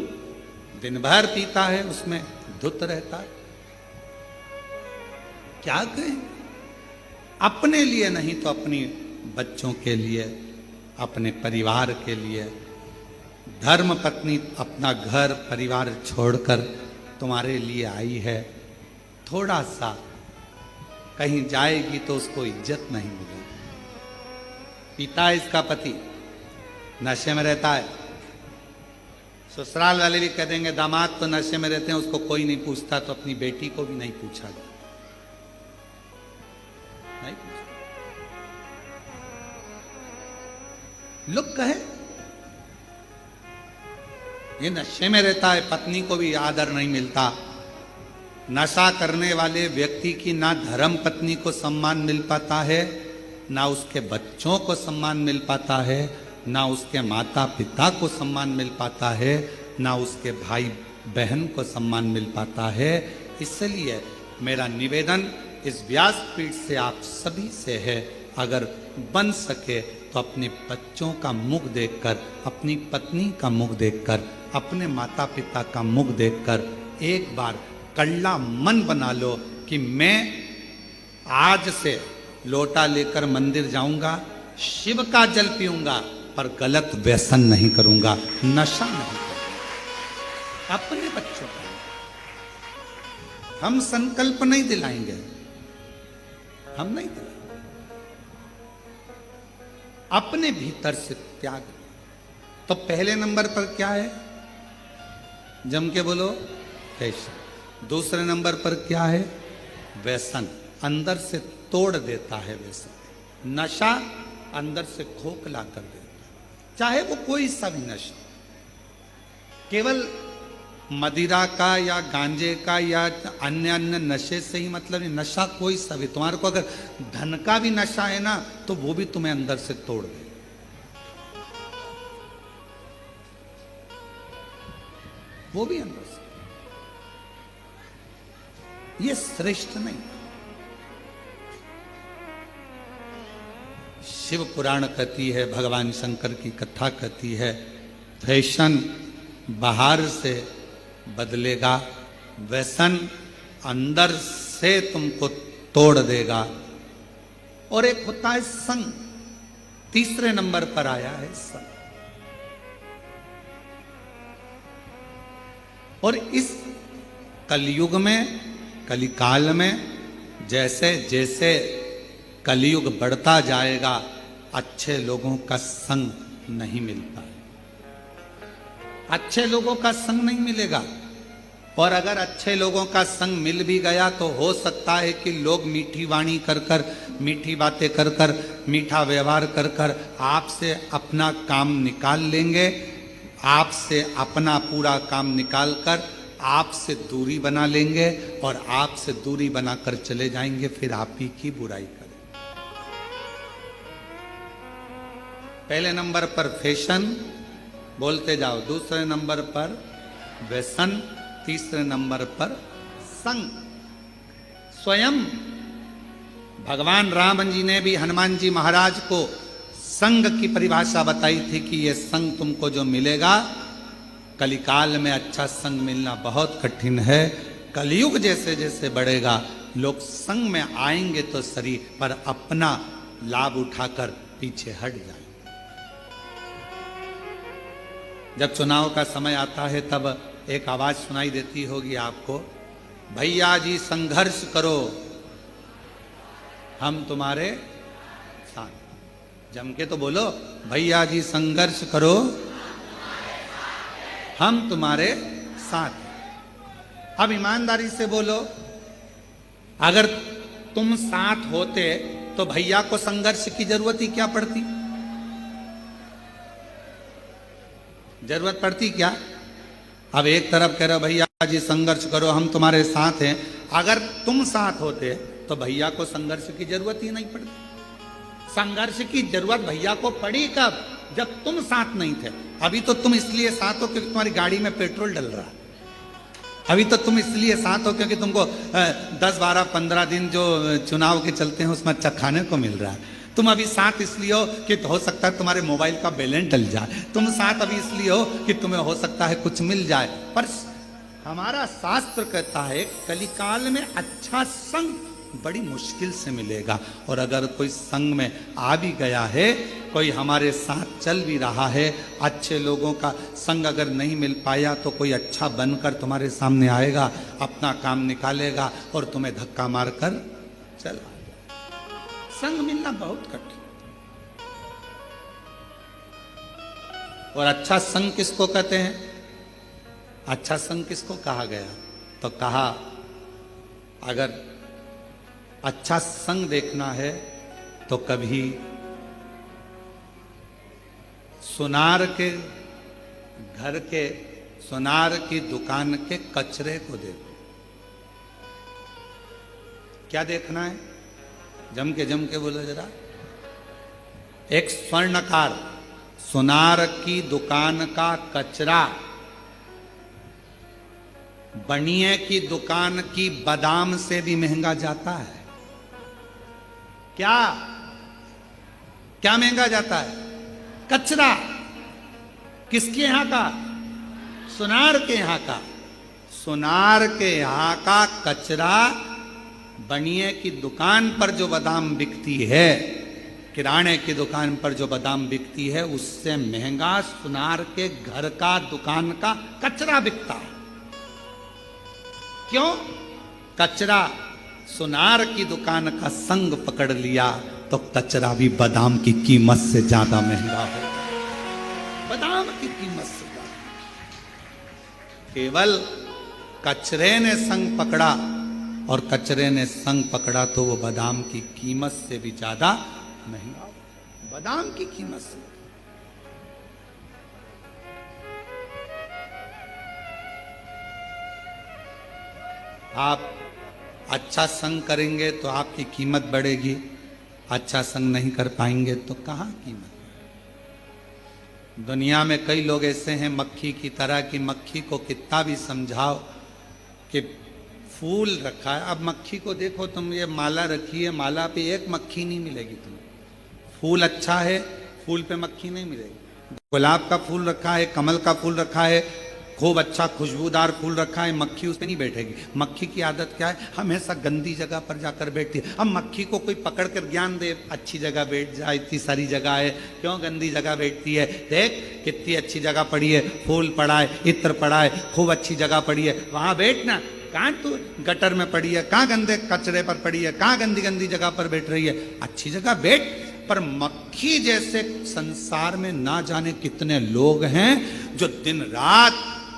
दिन भर पीता है, उसमें धुत रहता है। क्या कहें? अपने लिए नहीं तो अपनी बच्चों के लिए, अपने परिवार के लिए। धर्म पत्नी अपना घर परिवार छोड़कर तुम्हारे लिए आई है, थोड़ा सा कहीं जाएगी तो उसको इज्जत नहीं मिलेगी। पिता इसका पति नशे में रहता है, ससुराल वाले भी कह देंगे दामाद तो नशे में रहते हैं, उसको कोई नहीं पूछता, तो अपनी बेटी को भी नहीं पूछा गया, नहीं पूछा। लोग कहे ये नशे में रहता है, पत्नी को भी आदर नहीं मिलता। नशा करने वाले व्यक्ति की ना धर्म पत्नी को सम्मान मिल पाता है, ना उसके बच्चों को सम्मान मिल पाता है, ना उसके माता पिता को सम्मान मिल पाता है, ना उसके भाई बहन को सम्मान मिल पाता है। इसलिए मेरा निवेदन इस व्यासपीठ से आप सभी से है, अगर बन सके तो अपने बच्चों का मुख देखकर, अपनी पत्नी का मुख देखकर, अपने माता पिता का मुख देखकर एक बार कल्ला मन बना लो कि मैं आज से लोटा लेकर मंदिर जाऊंगा, शिव का जल पीऊंगा, पर गलत व्यसन नहीं करूंगा, नशा नहीं करूंगा। अपने बच्चों का हम संकल्प नहीं दिलाएंगे, हम नहीं दिलाएंगे, अपने भीतर से त्याग। तो पहले नंबर पर क्या है? जम के बोलो फैशन। दूसरे नंबर पर क्या है? व्यसन, अंदर से तोड़ देता है व्यसन। नशा अंदर से खोखला कर देता है, चाहे वो कोई सा भी नशा, केवल मदिरा का या गांजे का या अन्य अन्य नशे से ही मतलब नहीं, नशा कोई सा भी। तुम्हारे को अगर धन का भी नशा है ना, तो वो भी तुम्हें अंदर से तोड़ दे। वो भी अंदर से, ये श्रेष्ठ नहीं। शिव पुराण कहती है, भगवान शंकर की कथा कहती है, फैशन बाहर से बदलेगा, व्यसन अंदर से तुमको तोड़ देगा। और एक होता है संग, तीसरे नंबर पर आया है संग। और इस कलयुग में, कलिकाल में जैसे जैसे कलयुग बढ़ता जाएगा, अच्छे लोगों का संग नहीं मिलता है, अच्छे लोगों का संग नहीं मिलेगा। और अगर अच्छे लोगों का संग मिल भी गया तो हो सकता है कि लोग मीठी वाणी कर कर, मीठी बातें कर कर, मीठा व्यवहार कर कर आपसे अपना काम निकाल लेंगे, आपसे अपना पूरा काम निकाल कर आपसे दूरी बना लेंगे, और आपसे दूरी बनाकर चले जाएंगे, फिर आप ही की बुराई करें। पहले नंबर पर फैशन, बोलते जाओ। दूसरे नंबर पर व्यसन, तीसरे नंबर पर संग। स्वयं भगवान राम जी ने भी हनुमान जी महाराज को संग की परिभाषा बताई थी कि ये संग तुमको जो मिलेगा, कलिकाल में अच्छा संग मिलना बहुत कठिन है। कलयुग जैसे जैसे बढ़ेगा, लोग संग में आएंगे तो सही, पर अपना लाभ उठाकर पीछे हट जाएंगे। जब चुनाव का समय आता है तब एक आवाज सुनाई देती होगी आपको, भैया जी संघर्ष करो, हम तुम्हारे साथ। जम के तो बोलो, भैया जी संघर्ष करो, हम तुम्हारे साथ। अब ईमानदारी से बोलो, अगर तुम साथ होते तो भैया को संघर्ष की जरूरत ही क्या पड़ती? जरूरत पड़ती क्या? अब एक तरफ कह रहे हो भैया जी संघर्ष करो, हम तुम्हारे साथ हैं। अगर तुम साथ होते तो भैया को संघर्ष की जरूरत ही नहीं पड़ती। संघर्ष की जरूरत भैया को पड़ी कब? जब तुम साथ नहीं थे। अभी तो तुम इसलिए साथ हो क्योंकि तुम्हारी गाड़ी में पेट्रोल डल रहा है। अभी तो तुम इसलिए साथ हो क्योंकि तुमको 10, 12, 15 दिन जो चुनाव के चलते हैं उसमें अच्छा खाने को मिल रहा है। तुम अभी साथ इसलिए हो कि हो सकता है तुम्हारे मोबाइल का बैलेंस डल जाए। तुम साथ अभी इसलिए हो कि तुम्हें हो सकता है कुछ मिल जाए। पर हमारा शास्त्र कहता है कलिकाल में अच्छा संग बड़ी मुश्किल से मिलेगा। और अगर कोई संग में आ भी गया है, कोई हमारे साथ चल भी रहा है, अच्छे लोगों का संग अगर नहीं मिल पाया तो कोई अच्छा बनकर तुम्हारे सामने आएगा, अपना काम निकालेगा और तुम्हें धक्का मारकर चला। संग मिलना बहुत कठिन। और अच्छा संग किसको कहते हैं? अच्छा संग किसको कहा गया? तो कहा अगर अच्छा संग देखना है तो कभी सुनार के घर के, सुनार की दुकान के कचरे को देखो। क्या देखना है? जम के बोलो जरा। एक स्वर्णकार सुनार की दुकान का कचरा बनिए की दुकान की बादाम से भी महंगा जाता है। क्या क्या महंगा जाता है? कचरा। किसके यहां का? सुनार के यहां का। सुनार के यहां का कचरा बनिए की दुकान पर जो बादाम बिकती है, किराने की दुकान पर जो बादाम बिकती है, उससे महंगा सुनार के घर का दुकान का कचरा बिकता है। क्यों? कचरा सुनार की दुकान का संग पकड़ लिया तो कचरा भी बादाम की कीमत से ज्यादा महंगा हो। बादाम की कीमत से ज्यादा। केवल कचरे ने संग पकड़ा, और कचरे ने संग पकड़ा तो वो बादाम की कीमत से भी ज्यादा महंगा हो। बादाम की कीमत से। आप अच्छा संग करेंगे तो आपकी कीमत बढ़ेगी, अच्छा संग नहीं कर पाएंगे तो कहाँ कीमत। दुनिया में कई लोग ऐसे हैं मक्खी की तरह कि मक्खी को कितना भी समझाओ कि फूल रखा है। अब मक्खी को देखो तुम, ये माला रखी है, माला पे एक मक्खी नहीं मिलेगी तुम्हें। फूल अच्छा है, फूल पे मक्खी नहीं मिलेगी। गुलाब का फूल रखा है, कमल का फूल रखा है, खूब अच्छा खुशबूदार फूल रखा है, मक्खी उस पर नहीं बैठेगी। मक्खी की आदत क्या है? हमेशा गंदी जगह पर जाकर बैठती है। अब मक्खी को कोई पकड़ कर ज्ञान दे, अच्छी जगह बैठ जाए, इतनी सारी जगह है, क्यों गंदी जगह बैठती है? देख कितनी अच्छी जगह पड़ी है, फूल पड़ा है, इत्र पड़ा है, खूब अच्छी जगह पड़ी है, वहां बैठना। कहाँ तू गटर में पड़ी है, कहाँ गंदे कचरे पर पड़ी है, कहाँ गंदी गंदी जगह पर बैठ रही है? अच्छी जगह बैठ। पर मक्खी जैसे संसार में ना जाने कितने लोग हैं जो दिन रात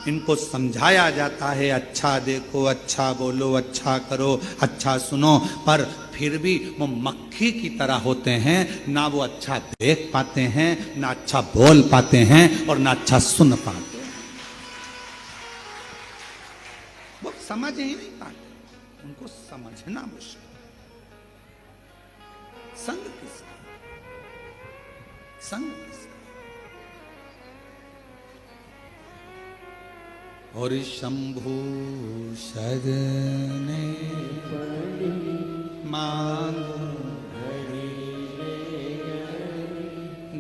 इनको समझाया जाता है अच्छा देखो, अच्छा बोलो, अच्छा करो, अच्छा सुनो, पर फिर भी वो मक्खी की तरह होते हैं। ना वो अच्छा देख पाते हैं, ना अच्छा बोल पाते हैं, और ना अच्छा सुन पाते हैं। वो समझ ही नहीं पाते, उनको समझना मुश्किल। संग किसका? संग किसका? और शंभु शरणे मांगो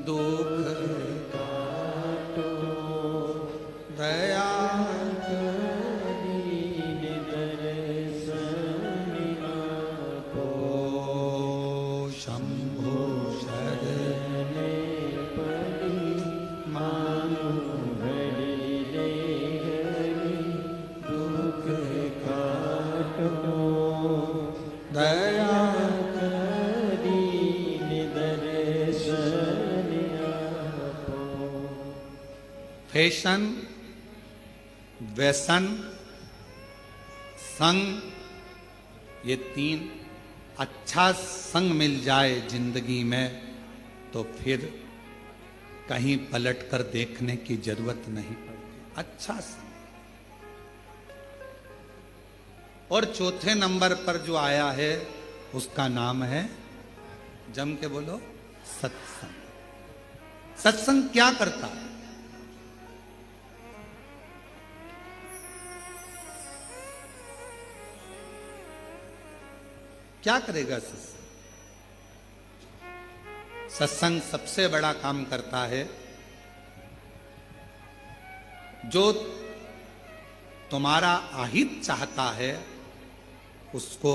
दुख काटो दया शंभु शरणे मांगो दया फैशन, व्यसन, संग, ये तीन अच्छा संग मिल जाए जिंदगी में तो फिर कहीं पलट कर देखने की जरूरत नहीं पड़ती। अच्छा संग। और चौथे नंबर पर जो आया है उसका नाम है, जम के बोलो, सत्संग। सत्संग क्या करता है? क्या करेगा सत्संग? सत्संग सबसे बड़ा काम करता है, जो तुम्हारा अहित चाहता है उसको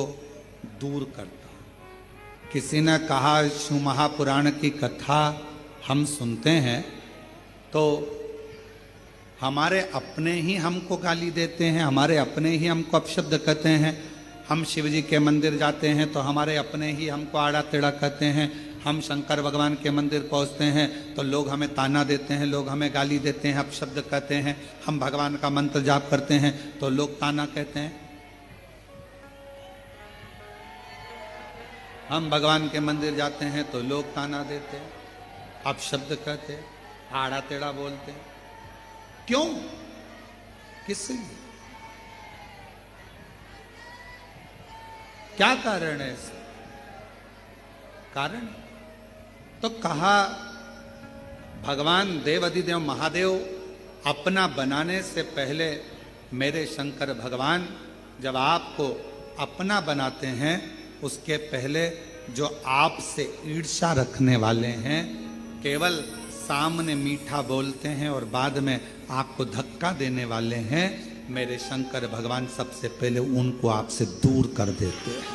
दूर करता है। किसी ने कहा, शिव महापुराण की कथा हम सुनते हैं तो हमारे अपने ही हमको गाली देते हैं, हमारे अपने ही हमको अपशब्द कहते हैं। हम शिव जी के मंदिर जाते हैं तो हमारे अपने ही हमको आड़ा टेढ़ा कहते हैं। हम शंकर भगवान के मंदिर पहुंचते हैं तो लोग हमें ताना देते हैं, लोग हमें गाली देते हैं, अपशब्द कहते हैं। हम भगवान का मंत्र जाप करते हैं तो लोग ताना कहते हैं। हम भगवान के मंदिर जाते हैं तो लोग ताना देते हैं, अपशब्द कहते हैं, आड़ा टेढ़ा बोलते हैं। क्यों? किस लिए? क्या कारण है इसका? कारण तो कहा, भगवान देवाधिदेव महादेव अपना बनाने से पहले मेरे शंकर भगवान जब आपको अपना बनाते हैं उसके पहले जो आपसे ईर्ष्या रखने वाले हैं, केवल सामने मीठा बोलते हैं और बाद में आपको धक्का देने वाले हैं, मेरे शंकर भगवान सबसे पहले उनको आपसे दूर कर देते हैं।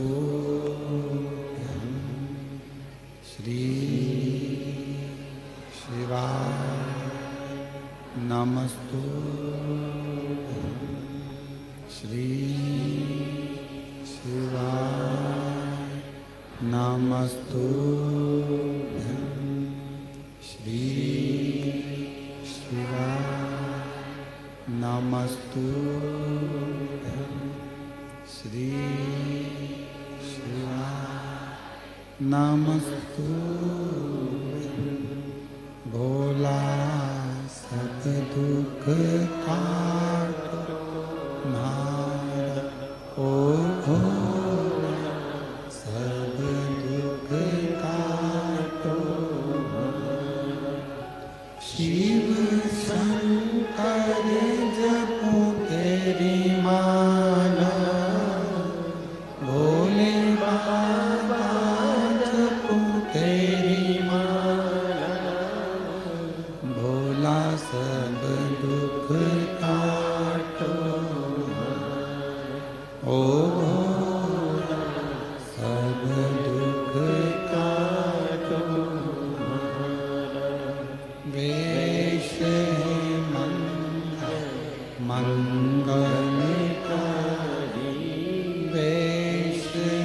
नमस्तुभ्यं श्री शिवाय नमस्तुभ्यं श्री शिवाय नमस्तुभ्यं श्री शिवाय नमस्तुभ्यं श्री नमस्तुभ्यं भोला सब दुख काटो मारा, ओ भोला सब दुख काटो मारा। शिव शंकर जपो तेरी माला, भोले बाबा तेरी माला, भोला सब दुख काटो मारा, ओ भोला सब दुख काटो मारा। वेश है मंगलकारी, वेश है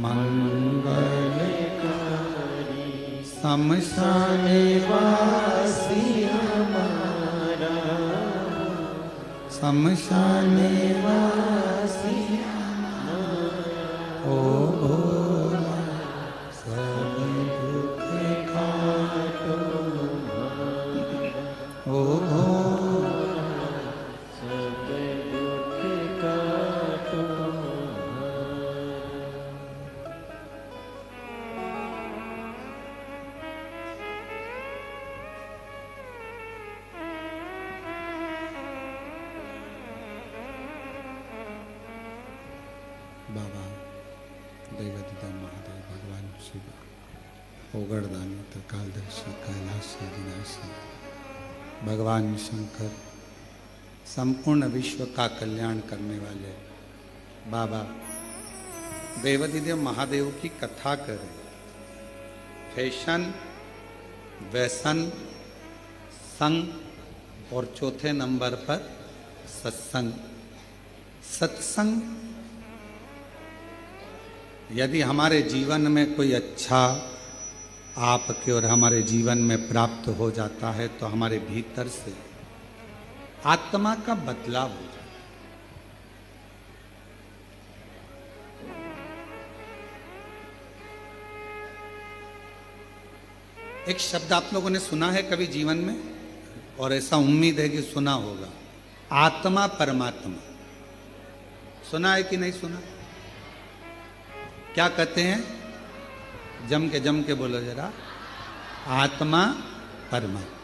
मंगलकारी, शमशान वासी हमारा, शमशान वासी हमारा, ओ भोला सब दुख काटो मारा, ओ भोला सब दुख काटो बाबा देवाधिदेव महादेव भगवान शिव ओगड़दानी त्रिकालदर्शी कैलाशी विनाशी भगवान शंकर संपूर्ण विश्व का कल्याण करने वाले बाबा देवाधिदेव महादेव की कथा करें। फैशन, व्यसन, संग और चौथे नंबर पर सत्संग। सत्संग यदि हमारे जीवन में कोई अच्छा आपके और हमारे जीवन में प्राप्त हो जाता है तो हमारे भीतर से आत्मा का बदलाव हो जाता है। एक शब्द आप लोगों ने सुना है कभी जीवन में, और ऐसा उम्मीद है कि सुना होगा, आत्मा परमात्मा। सुना है कि नहीं सुना? क्या कहते हैं? जम के बोलो जरा, आत्मा परमात्मा।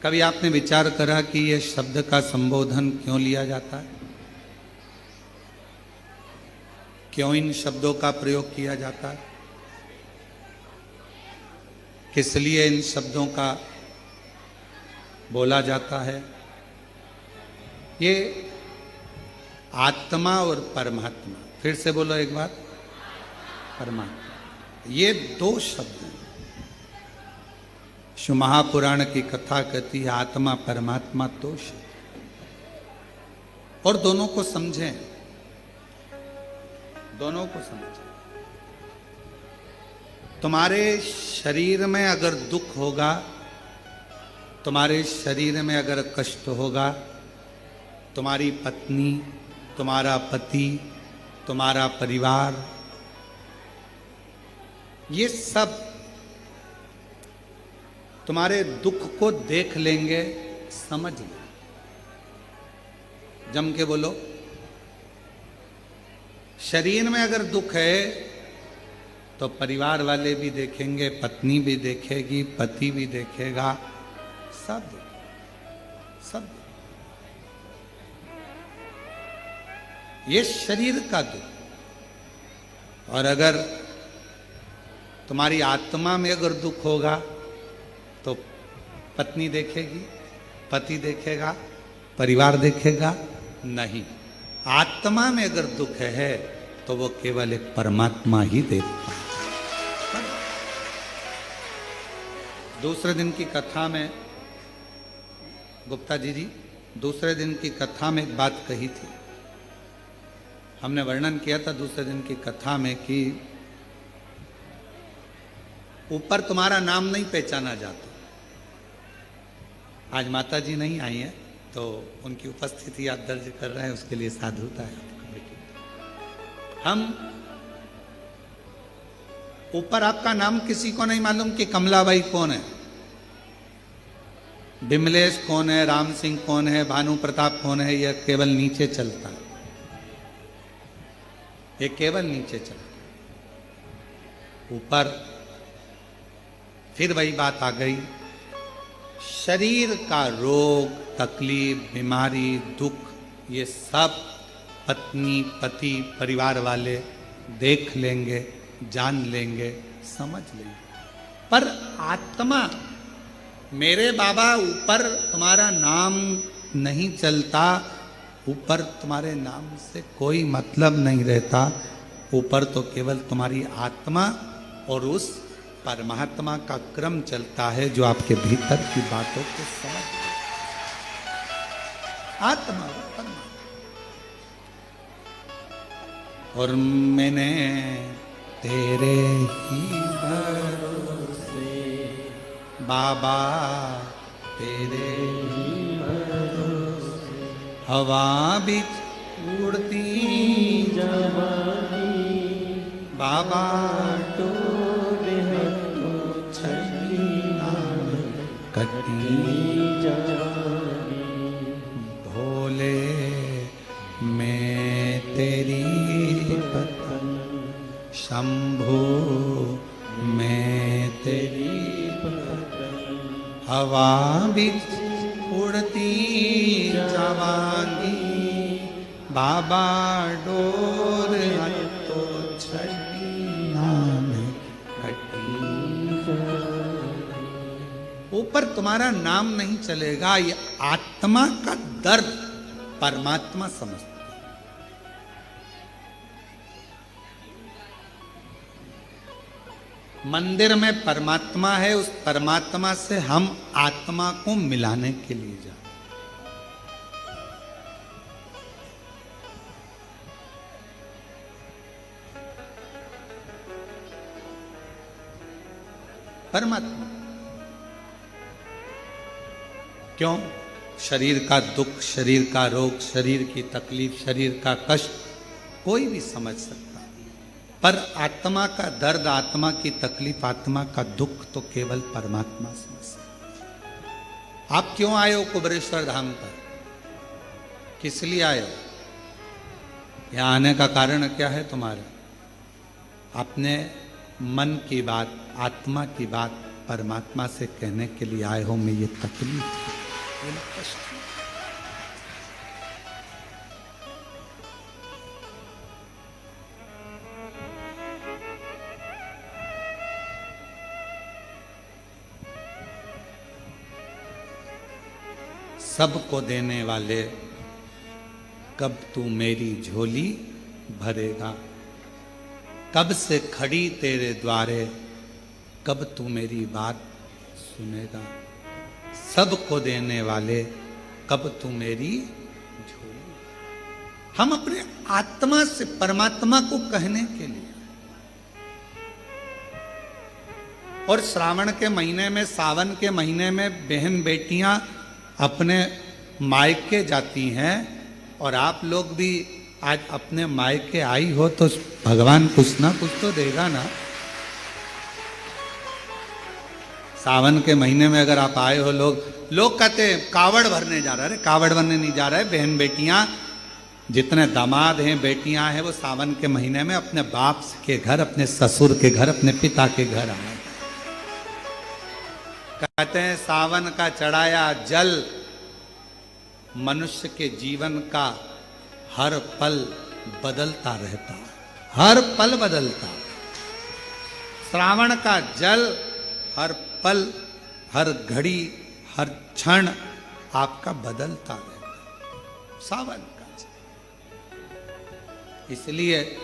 कभी आपने विचार करा कि यह शब्द का संबोधन क्यों लिया जाता है? क्यों इन शब्दों का प्रयोग किया जाता है? किस लिए इन शब्दों का बोला जाता है? ये आत्मा और परमात्मा, फिर से बोलो एक बार, परमात्मा, ये दो शब्द हैं। शिव महापुराण की कथा कहती है आत्मा परमात्मा दो शब्द, और दोनों को समझें, दोनों को समझें। तुम्हारे शरीर में अगर दुख होगा, तुम्हारे शरीर में अगर कष्ट होगा, तुम्हारी पत्नी, तुम्हारा पति, तुम्हारा परिवार, ये सब तुम्हारे दुख को देख लेंगे, समझ लेंगे। जम के बोलो, शरीर में अगर दुख है तो परिवार वाले भी देखेंगे, पत्नी भी देखेगी, पति भी देखेगा, सब देखेंगे, सब देखेंगे। ये शरीर का दुख। और अगर तुम्हारी आत्मा में अगर दुख होगा तो पत्नी देखेगी, पति देखेगा, परिवार देखेगा? नहीं। आत्मा में अगर दुख है तो वो केवल एक परमात्मा ही देखता है। दूसरे दिन की कथा में गुप्ता जी दूसरे दिन की कथा में एक बात कही थी। हमने वर्णन किया था दूसरे दिन की कथा में कि ऊपर तुम्हारा नाम नहीं पहचाना जाता। आज माता जी नहीं आई हैं तो उनकी उपस्थिति आप दर्ज कर रहे हैं, उसके लिए साधुता है। हम ऊपर आपका नाम किसी को नहीं मालूम कि कमलाबाई कौन है, बिमलेश कौन है, राम सिंह कौन है, भानु प्रताप कौन है। यह केवल नीचे चलता है, ये केवल नीचे चलता है। ऊपर फिर वही बात आ गई, शरीर का रोग, तकलीफ, बीमारी, दुख, ये सब पत्नी, पति, परिवार वाले देख लेंगे, जान लेंगे, समझ लेंगे। पर आत्मा, मेरे बाबा, ऊपर तुम्हारा नाम नहीं चलता, ऊपर तुम्हारे नाम से कोई मतलब नहीं रहता। ऊपर तो केवल तुम्हारी आत्मा और उस परमात्मा का क्रम चलता है जो आपके भीतर की बातों को समझ। आत्मा परमात्मा। और मैंने तेरे ही भरोसे बाबा, तेरे ही भरोसे हवा बिच उड़ती जवानी बाबा, टोरे हथों छड़ी नाम कटी जवानी। भोले मैं तेरी पतन, शंभो मैं तेरी पतन, हवा बिच उड़ती जवानी बाबा, डोर हथों छड़ी नाम कटी। ऊपर तुम्हारा नाम नहीं चलेगा, ये आत्मा का दर्द परमात्मा समझता है। मंदिर में परमात्मा है, उस परमात्मा से हम आत्मा को मिलाने के लिए जाते। परमात्मा क्यों? शरीर का दुख, शरीर का रोग, शरीर की तकलीफ, शरीर का कष्ट कोई भी समझ सकता है। पर आत्मा का दर्द, आत्मा की तकलीफ, आत्मा का दुख तो केवल परमात्मा समझ सकता। आप क्यों आए हो कुबेरेश्वर धाम पर? किस लिए आए हो? यहां आने का कारण क्या है तुम्हारा? अपने मन की बात, आत्मा की बात परमात्मा से कहने के लिए आए हो। मैं ये तकलीफ, ये कष्ट, सबको देने वाले कब तू मेरी झोली भरेगा? कब से खड़ी तेरे द्वारे, कब तू मेरी बात सुनेगा? सबको देने वाले कब तू मेरी झोली। हम अपने आत्मा से परमात्मा को कहने के लिए, और श्रावण के महीने में, सावन के महीने में बहन बेटियां अपने मायके जाती हैं, और आप लोग भी आज अपने मायके आई हो तो भगवान कुछ ना कुछ तो देगा ना। सावन के महीने में अगर आप आए हो, लोग कहते हैं कावड़ भरने जा रहा है। अरे कावड़ भरने नहीं जा रहा है। बहन बेटियां, जितने दामाद हैं, बेटियां हैं, वो सावन के महीने में अपने बाप के घर, अपने ससुर के घर, अपने पिता के घर आए। कहते हैं सावन का चढ़ाया जल मनुष्य के जीवन का हर पल बदलता रहता, हर पल बदलता। श्रावण का जल हर पल, हर घड़ी, हर क्षण आपका बदलता रहता, सावन का जल। इसलिए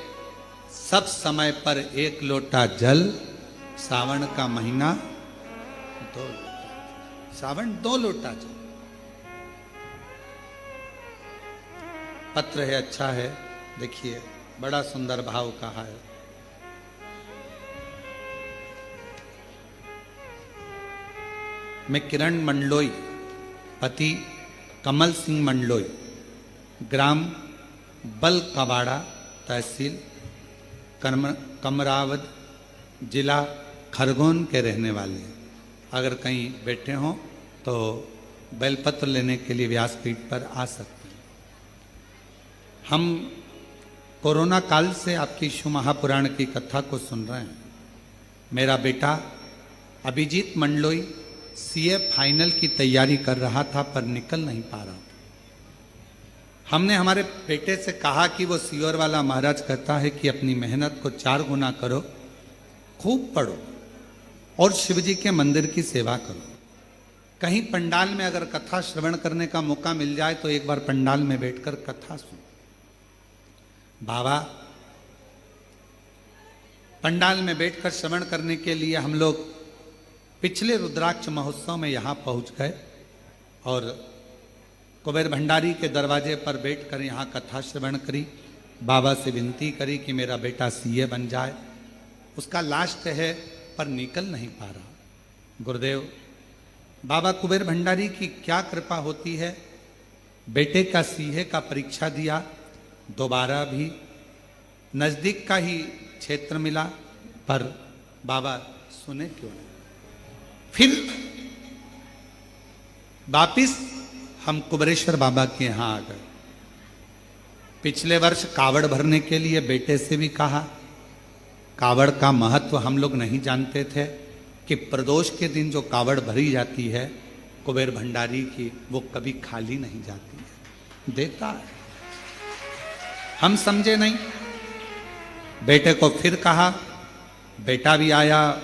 सब समय पर एक लोटा जल, सावन का महीना 2 लोटा, सावन 2 लोटा जल। पत्र है, अच्छा है, देखिए बड़ा सुंदर भाव कहा है। मैं किरण मंडलोई, पति कमल सिंह मंडलोई, ग्राम बल कबाड़ा, तहसील कमरावद, जिला खरगोन के रहने वाले हैं। अगर कहीं बैठे हों तो बेलपत्र लेने के लिए व्यासपीठ पर आ सकते हैं। हम कोरोना काल से आपकी शिव महापुराण की कथा को सुन रहे हैं। मेरा बेटा अभिजीत मंडलोई सीए फाइनल की तैयारी कर रहा था, पर निकल नहीं पा रहा। हमने हमारे बेटे से कहा कि वो सीओर वाला महाराज कहता है कि अपनी मेहनत को 4 गुना करो, खूब पढ़ो और शिव जी के मंदिर की सेवा करो। कहीं पंडाल में अगर कथा श्रवण करने का मौका मिल जाए तो एक बार पंडाल में बैठकर कथा सुनो। बाबा पंडाल में बैठकर श्रवण करने के लिए हम लोग पिछले रुद्राक्ष महोत्सव में यहाँ पहुँच गए और कुबेर भंडारी के दरवाजे पर बैठकर यहाँ कथा श्रवण करी। बाबा से विनती करी कि मेरा बेटा सीए बन जाए। उसका लास्ट है पर निकल नहीं पा रहा। गुरुदेव बाबा कुबेर भंडारी की क्या कृपा होती है। बेटे का सीए का परीक्षा दिया, दोबारा भी नजदीक का ही क्षेत्र मिला, पर बाबा सुने क्यों नहीं। फिर वापिस हम कुबेरेश्वर बाबा के यहां आ गए। पिछले वर्ष कावड़ भरने के लिए बेटे से भी कहा। कावड़ का महत्व हम लोग नहीं जानते थे कि प्रदोष के दिन जो कावड़ भरी जाती है कुबेर भंडारी की, वो कभी खाली नहीं जाती है, देता है। हम समझे नहीं। बेटे को फिर कहा, बेटा भी आया,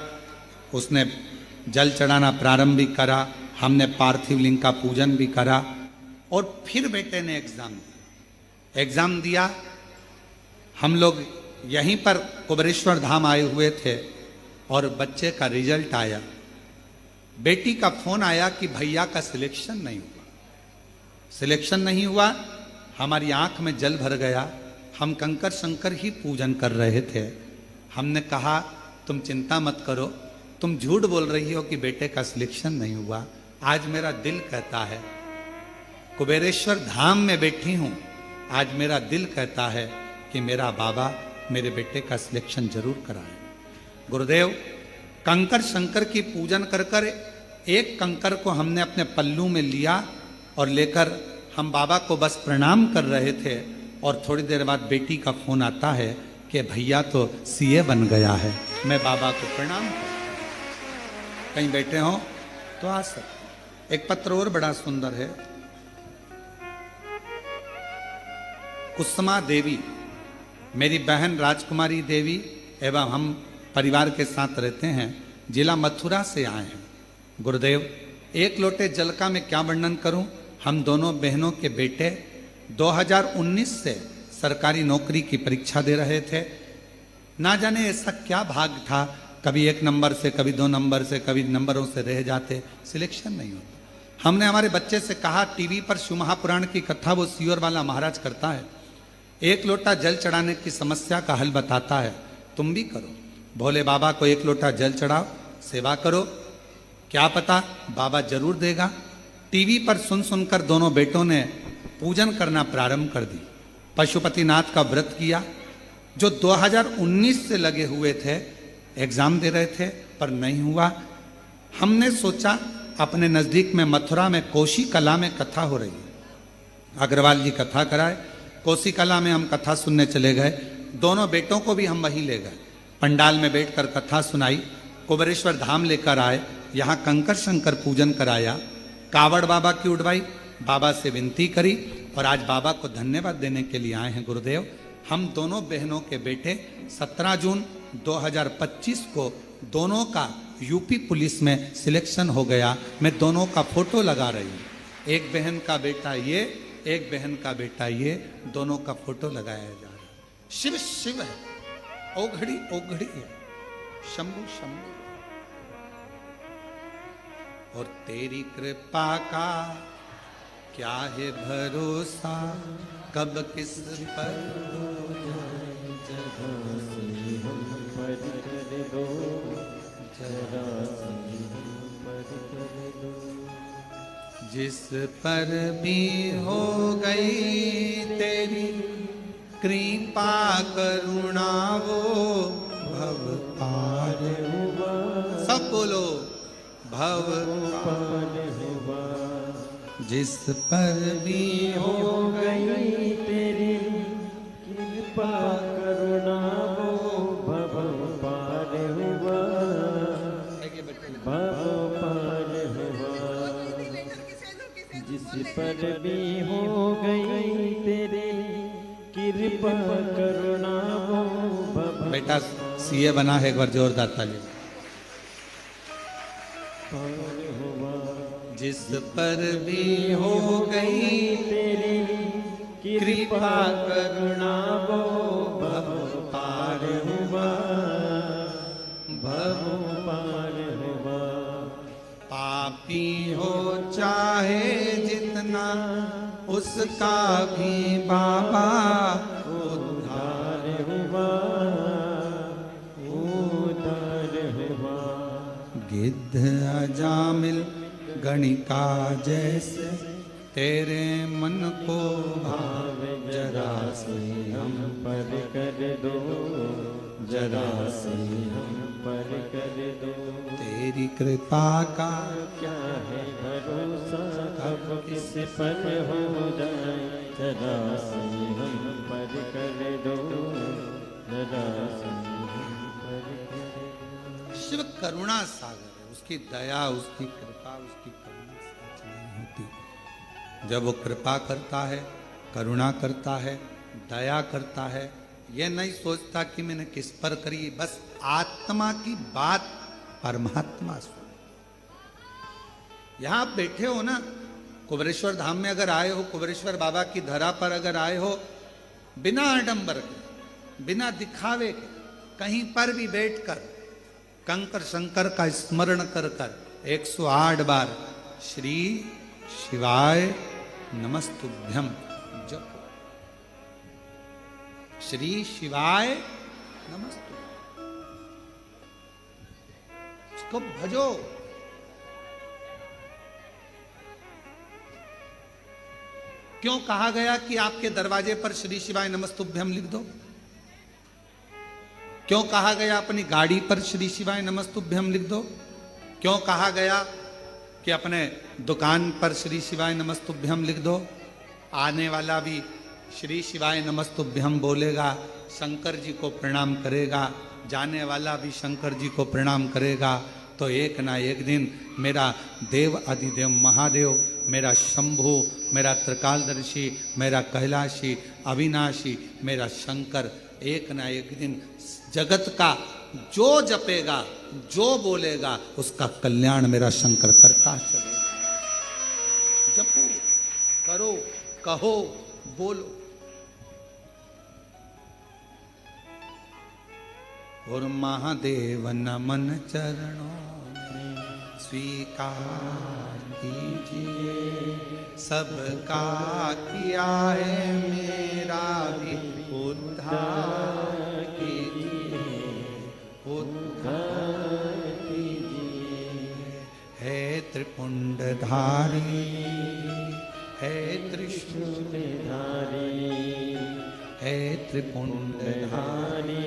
उसने जल चढ़ाना प्रारंभ भी करा, हमने पार्थिव लिंग का पूजन भी करा और फिर बेटे ने एग्जाम दिया। हम लोग यहीं पर कुबेरेश्वर धाम आए हुए थे और बच्चे का रिजल्ट आया। बेटी का फोन आया कि भैया का सिलेक्शन नहीं हुआ। सिलेक्शन नहीं हुआ, हमारी आंख में जल भर गया। हम कंकर शंकर ही पूजन कर रहे थे। हमने कहा तुम चिंता मत करो, तुम झूठ बोल रही हो कि बेटे का सिलेक्शन नहीं हुआ। आज मेरा दिल कहता है, कुबेरेश्वर धाम में बैठी हूं, आज मेरा दिल कहता है कि मेरा बाबा मेरे बेटे का सिलेक्शन जरूर कराएं। गुरुदेव, कंकर शंकर की पूजन कर कर एक कंकर को हमने अपने पल्लू में लिया और लेकर हम बाबा को बस प्रणाम कर रहे थे, और थोड़ी देर बाद बेटी का फोन आता है कि भैया तो सीए बन गया है। मैं बाबा को प्रणाम करता हूं। कहीं बैठे हो तो आ सकते। एक पत्र और बड़ा सुंदर है। कुसुमा देवी, मेरी बहन राजकुमारी देवी एवं हम परिवार के साथ रहते हैं, जिला मथुरा से आए हैं। गुरुदेव, एक लोटे जल का मैं क्या वर्णन करूं। हम दोनों बहनों के बेटे 2019 से सरकारी नौकरी की परीक्षा दे रहे थे। ना जाने ऐसा क्या भाग था, कभी 1 नंबर से, कभी 2 नंबर से, कभी नंबरों से रह जाते, सिलेक्शन नहीं होता। हमने हमारे बच्चे से कहा, टीवी पर शिव महापुराण की कथा वो सियोर वाला महाराज करता है, 1 लोटा जल चढ़ाने की समस्या का हल बताता है, तुम भी करो। भोले बाबा को 1 लोटा जल चढ़ाओ, सेवा करो, क्या पता बाबा जरूर देगा। टीवी पर सुन सुनकर दोनों बेटों ने पूजन करना प्रारंभ कर दी। पशुपतिनाथ का व्रत किया। जो 2019 से लगे हुए थे, एग्जाम दे रहे थे पर नहीं हुआ। हमने सोचा अपने नजदीक में मथुरा में कोसी कला में कथा हो रही है, अग्रवाल जी कथा कराए। कोसी कला में हम कथा सुनने चले गए। दोनों बेटों को भी हम वहीं ले गए। पंडाल में बैठकर कथा सुनाई। कुबेरेश्वर धाम लेकर आए, यहाँ कंकर शंकर पूजन कराया। कावड़ बाबा की उड़वाई, बाबा से विनती करी और आज बाबा को धन्यवाद देने के लिए आए हैं। गुरुदेव, हम दोनों बहनों के बेटे 17 जून 2025 को दोनों का यूपी पुलिस में सिलेक्शन हो गया। मैं दोनों का फोटो लगा रही हूँ। एक बहन का बेटा ये, एक बहन का बेटा ये, दोनों का फोटो लगाया जा रहा है। शिव शिव है, ओघड़ी ओघड़ी है, शंभु शंभु। और तेरी कृपा का क्या है भरोसा, कब किस पर जिस पर भी हो गई तेरी कृपा करुणा वो भव पार हुआ। सब बोलो, भव पार हुआ। जिस पर भी हो गई तेरी कृपा करुणा वो भव पार हुआ, भव पार हुआ। जिस पर भी हो गई तेरी कृपा करुणा वो भव। बेटा सीए बना है, एक बार जोरदार ताली। जिस पर भी हो गई तेरी कृपा करुणा वो भव पार हुआ, भव पार हुआ। पापी हो चाहे जितना उसका भी बाबा उद्धार हुआ, उद्धार हुआ। गिद्ध अजामिल गणिका जैसे तेरे मन को भाव, जरा से हम पर कर दो, जरा से हम पर कर दो। तेरी कृपा का क्या है भरोसा, कब किस पर हो जाए, जरा से हम पर कर दो, जरा से हम पर कर दो। शिव करुणा सागर है, उसकी दया, उसकी कृपा, उसकी करुणा साच नहीं होती। जब वो कृपा करता है, करुणा करता है, दया करता है, ये नहीं सोचता कि मैंने किस पर करी, बस आत्मा की बात परमात्मा सुन। यहां आप बैठे हो ना, कुबेरेश्वर धाम में अगर आए हो, कुबेरेश्वर बाबा की धरा पर अगर आए हो, बिना आडंबर के, बिना दिखावे के, कहीं पर भी बैठकर कंकर शंकर का स्मरण कर कर 108 बार श्री शिवाय नमस्तुभ्यम जप। श्री शिवाय नमस्तुभ्यम, उसको भजो। क्यों कहा गया कि आपके दरवाजे पर श्री शिवाय नमस्तुभ्यम लिख दो? क्यों कहा गया अपनी गाड़ी पर श्री शिवाय नमस्तुभ्यम लिख दो? क्यों कहा गया कि अपने दुकान पर श्री शिवाय नमस्तुभ्यम लिख दो? आने वाला भी श्री शिवाय नमस्तुभ्यम बोलेगा, शंकर जी को प्रणाम करेगा, जाने वाला भी शंकर जी को प्रणाम करेगा। तो एक ना एक दिन मेरा देव अधिदेव महादेव, मेरा शंभु, मेरा त्रिकालदर्शी, मेरा कैलाशी, अविनाशी, मेरा शंकर एक ना एक दिन जगत का जो जपेगा, जो बोलेगा, उसका कल्याण मेरा शंकर करता चलेगा। जपो, करो, कहो, बोलो। और महादेव नमन चरणों में स्वीकार कीजिए, सबका किया है मेरा भी उद्धार कीजिए, उद्धार कीजिए। है त्रिपुंडधारी, है त्रिशूलधारी, है त्रिपुंडधारी,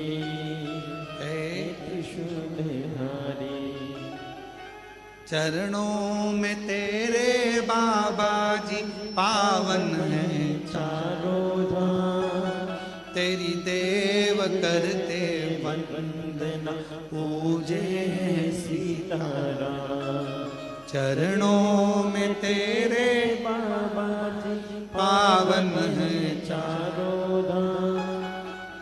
चरणों में तेरे बाबा जी पावन है चारों धाम, तेरी देव करते वंदना पूजे सीताराम। चरणों में तेरे बाबा जी पावन है चारों धाम,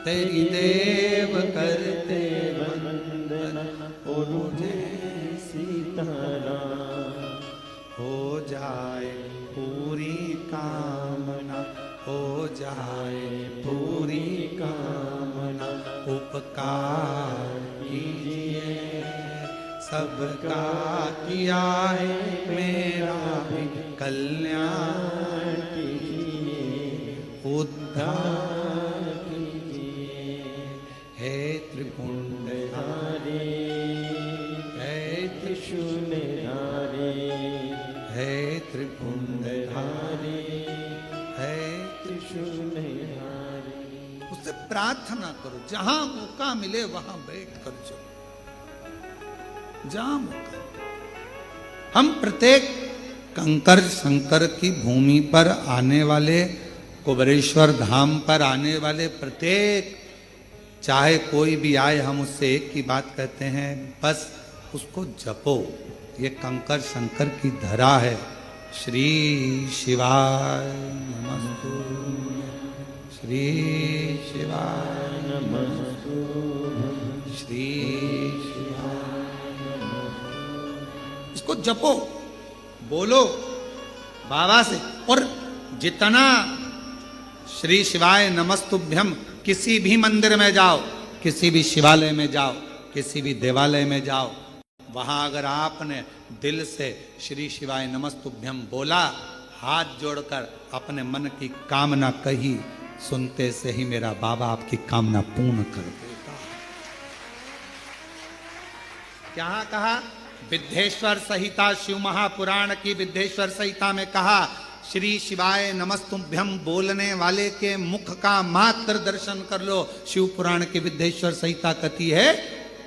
तेरी देव करते वंदना पूजे सीताराम। हो जाए पूरी कामना, हो जाए पूरी कामना, उपकार कीजिए, सबका किया है मेरा भी कल्याण कीजिए, उद्धार कीजिए। हे त्रिपुंडधारी, हे त्रिशूलधारी, हे त्रिपुंडधारी, हे त्रिशूलधारी। उससे प्रार्थना करो, जहां मौका मिले वहां बैठ कर चलो, जहां मौका। हम प्रत्येक कंकर शंकर की भूमि पर आने वाले, कुबेरेश्वर धाम पर आने वाले प्रत्येक, चाहे कोई भी आए, हम उससे एक ही बात कहते हैं, बस उसको जपो। ये कंकर शंकर की धरा है। श्री शिवाय नमस्तुभ्यं, श्री शिवाय नमस्तुभ्यं, श्री शिवाय नमस्तुभ्यं। इसको जपो, बोलो बाबा से। और जितना श्री शिवाय नमस्तुभ्यम, किसी भी मंदिर में जाओ, किसी भी शिवालय में जाओ, किसी भी देवालय में जाओ, वहां अगर आपने दिल से श्री शिवाय नमस्तुभ्यम बोला, हाथ जोड़कर अपने मन की कामना कही, सुनते से ही मेरा बाबा आपकी कामना पूर्ण कर देगा। क्या कहा? विद्धेश्वर संहिता, शिव महापुराण की विद्धेश्वर संहिता में कहा, श्री शिवाय नमस्तुभ्यम बोलने वाले के मुख का मात्र दर्शन कर लो। शिव पुराण की विद्धेश्वर संहिता कहती है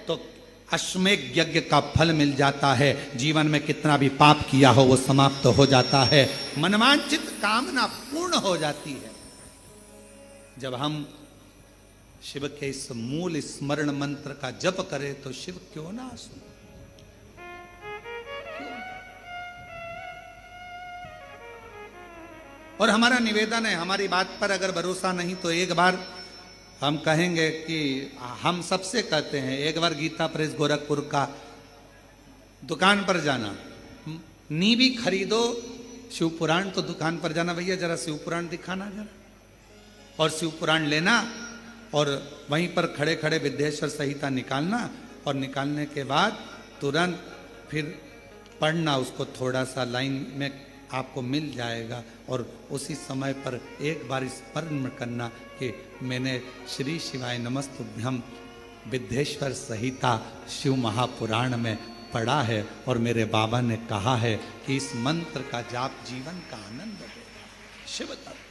तो अश्वमेघ यज्ञ का फल मिल जाता है। जीवन में कितना भी पाप किया हो वो समाप्त हो जाता है, मनवांछित कामना पूर्ण हो जाती है। जब हम शिव के इस मूल स्मरण मंत्र का जप करें तो शिव क्यों ना सुने। और हमारा निवेदन है, हमारी बात पर अगर भरोसा नहीं तो एक बार हम कहेंगे कि हम सबसे कहते हैं, एक बार गीता प्रेस गोरखपुर का दुकान पर जाना, नीवी खरीदो शिव पुराण, तो दुकान पर जाना, भैया जरा शिव पुराण दिखाना जरा, और शिव पुराण लेना और वहीं पर खड़े खड़े विद्धेश्वर संहिता निकालना, और निकालने के बाद तुरंत फिर पढ़ना उसको, थोड़ा सा लाइन में आपको मिल जाएगा। और उसी समय पर एक बार स्मरण करना कि मैंने श्री शिवाय नमस्तुभ्यम विद्धेश्वर संहिता शिव महापुराण में पढ़ा है और मेरे बाबा ने कहा है कि इस मंत्र का जाप जीवन का आनंद देगा। शिव तत्व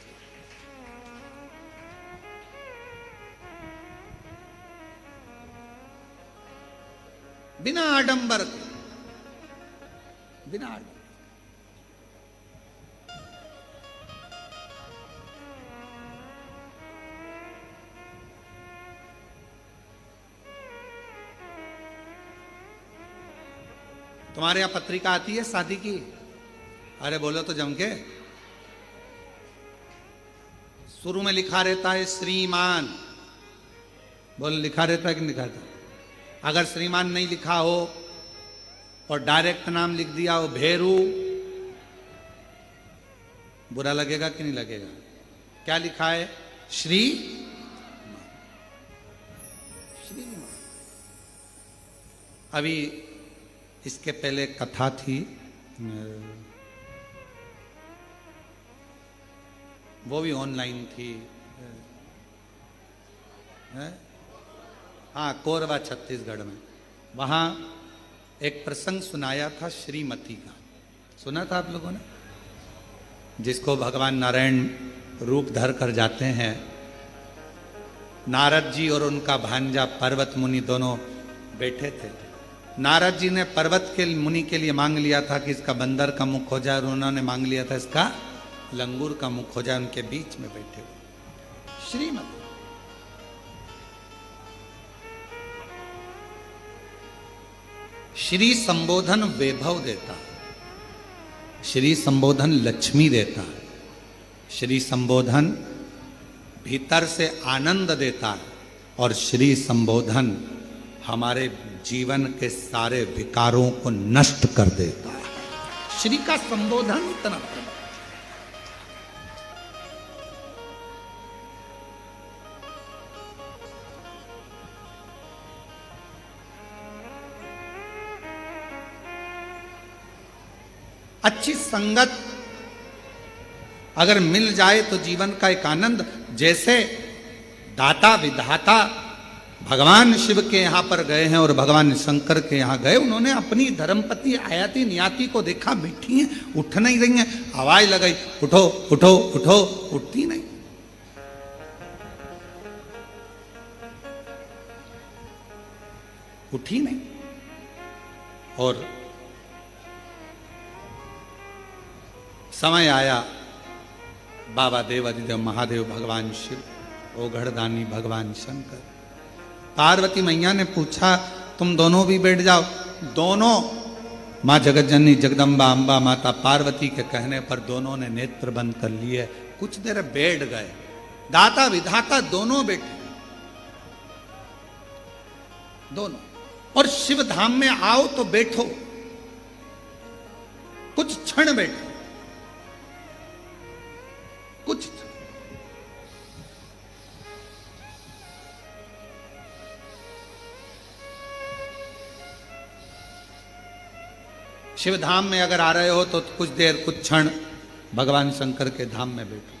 बिना आडंबर के, बिना आडंबर। तुम्हारे यहां पत्रिका आती है शादी की? अरे बोलो तो जम के। शुरू में लिखा रहता है श्रीमान, बोलो लिखा रहता है कि नहीं लिखा रहता? अगर श्रीमान नहीं लिखा हो और डायरेक्ट नाम लिख दिया हो भेरू, बुरा लगेगा कि नहीं लगेगा? क्या लिखा है? श्री श्रीमान। अभी इसके पहले कथा थी, वो भी ऑनलाइन थी, हाँ, कोरबा छत्तीसगढ़ में। वहाँ एक प्रसंग सुनाया था श्रीमती का, सुना था आप लोगों ने? जिसको भगवान नारायण रूप धर कर जाते हैं। नारद जी और उनका भांजा पर्वत मुनि दोनों बैठे थे। नारद जी ने पर्वत के मुनि के लिए मांग लिया था कि इसका बंदर का मुख हो जाए, और उन्होंने मांग लिया था इसका लंगूर का मुख हो जाए। उनके बीच में बैठे हुए श्रीमती। श्री संबोधन वैभव देता, श्री संबोधन लक्ष्मी देता, श्री संबोधन भीतर से आनंद देता, और श्री संबोधन हमारे जीवन के सारे विकारों को नष्ट कर देता है। श्री का संबोधन इतना अच्छी संगत अगर मिल जाए तो जीवन का एक आनंद। जैसे दाता विधाता भगवान शिव के यहां पर गए हैं और भगवान शंकर के यहां गए, उन्होंने अपनी धर्मपति आयाति नियाति को देखा, बैठी हैं, उठ नहीं रही हैं, आवाज लगाई, उठो उठो उठो, उठती नहीं। उठी नहीं। और समय आया, बाबा देव अधिदेव महादेव भगवान शिव, ओघड़दानी भगवान शंकर, पार्वती मैया ने पूछा तुम दोनों भी बैठ जाओ। दोनों, माँ जगतजननी जगदम्बा अम्बा माता पार्वती के कहने पर दोनों ने नेत्र बंद कर लिए, कुछ देर बैठ गए। दाता विधाता दोनों बैठे, दोनों। और शिव धाम में आओ तो बैठो, कुछ क्षण बैठो, कुछ शिव धाम में अगर आ रहे हो तो कुछ देर, कुछ क्षण भगवान शंकर के धाम में बैठो।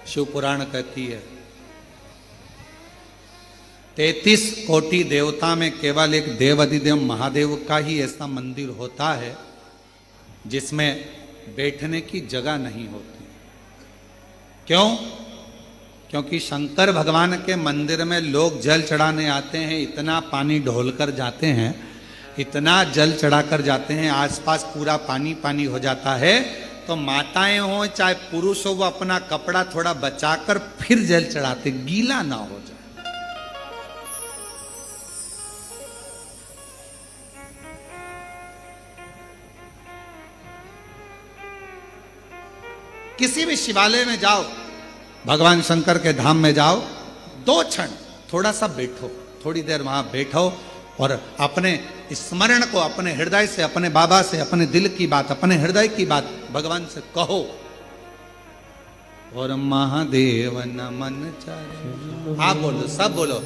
शिव पुराण कहती है 33 कोटि देवता में केवल एक देव अधिदेव महादेव का ही ऐसा मंदिर होता है जिसमें बैठने की जगह नहीं होती। क्यों? क्योंकि शंकर भगवान के मंदिर में लोग जल चढ़ाने आते हैं, इतना पानी ढोल कर जाते हैं, इतना जल चढ़ाकर जाते हैं, आसपास पूरा पानी पानी हो जाता है। तो माताएं हो चाहे पुरुष हो, वो अपना कपड़ा थोड़ा बचाकर फिर जल चढ़ाते, गीला ना हो जाए। किसी भी शिवालय में जाओ, भगवान शंकर के धाम में जाओ, 2 क्षण थोड़ा सा बैठो, थोड़ी देर वहां बैठो और अपने स्मरण को अपने हृदय से, अपने बाबा से, अपने दिल की बात, अपने हृदय की बात भगवान से कहो। और महादेव नमन चाहे, आप बोलो, सब बोलो,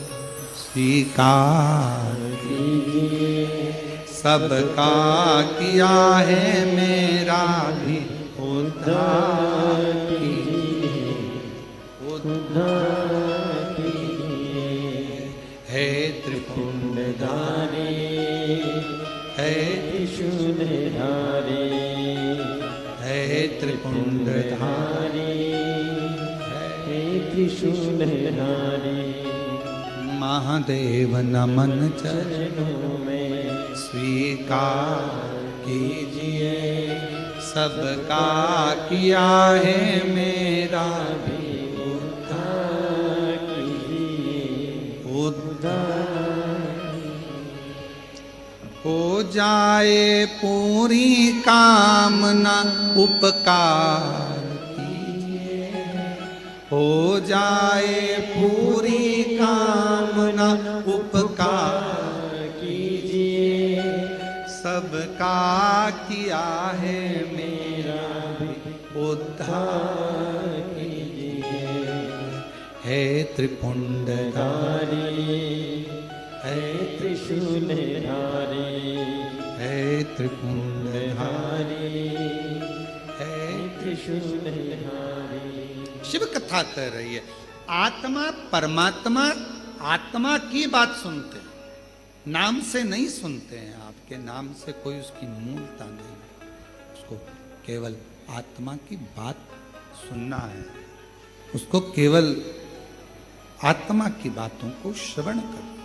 स्वीकार सबका किया है मेरा भी उद्धार है त्रिपुंडधारी, है त्रिशूलधारी, है त्रिपुंडधारी, हे त्रिशूलधारी, महादेव नमन चरणों में स्वीकार कीजिए, सबका किया है मेरा भी उद्धार कीजिए, हो जाए पूरी कामना उपकार कीजिए, हो जाए पूरी कामना उपकार कीजिए, सबका किया है मेरा भी उद्धार कीजिए। हे त्रिपुंडधारी, हे त्रिशूलधारी, हे त्रिपुंडधारी, हे त्रिशूलधारी। शिव कथा कह रही है। आत्मा परमात्मा आत्मा की बात सुनते हैं, नाम से नहीं सुनते हैं। आपके नाम से कोई उसकी मूलता नहीं है, उसको केवल आत्मा की बात सुनना है, उसको केवल आत्मा की बातों को श्रवण करना।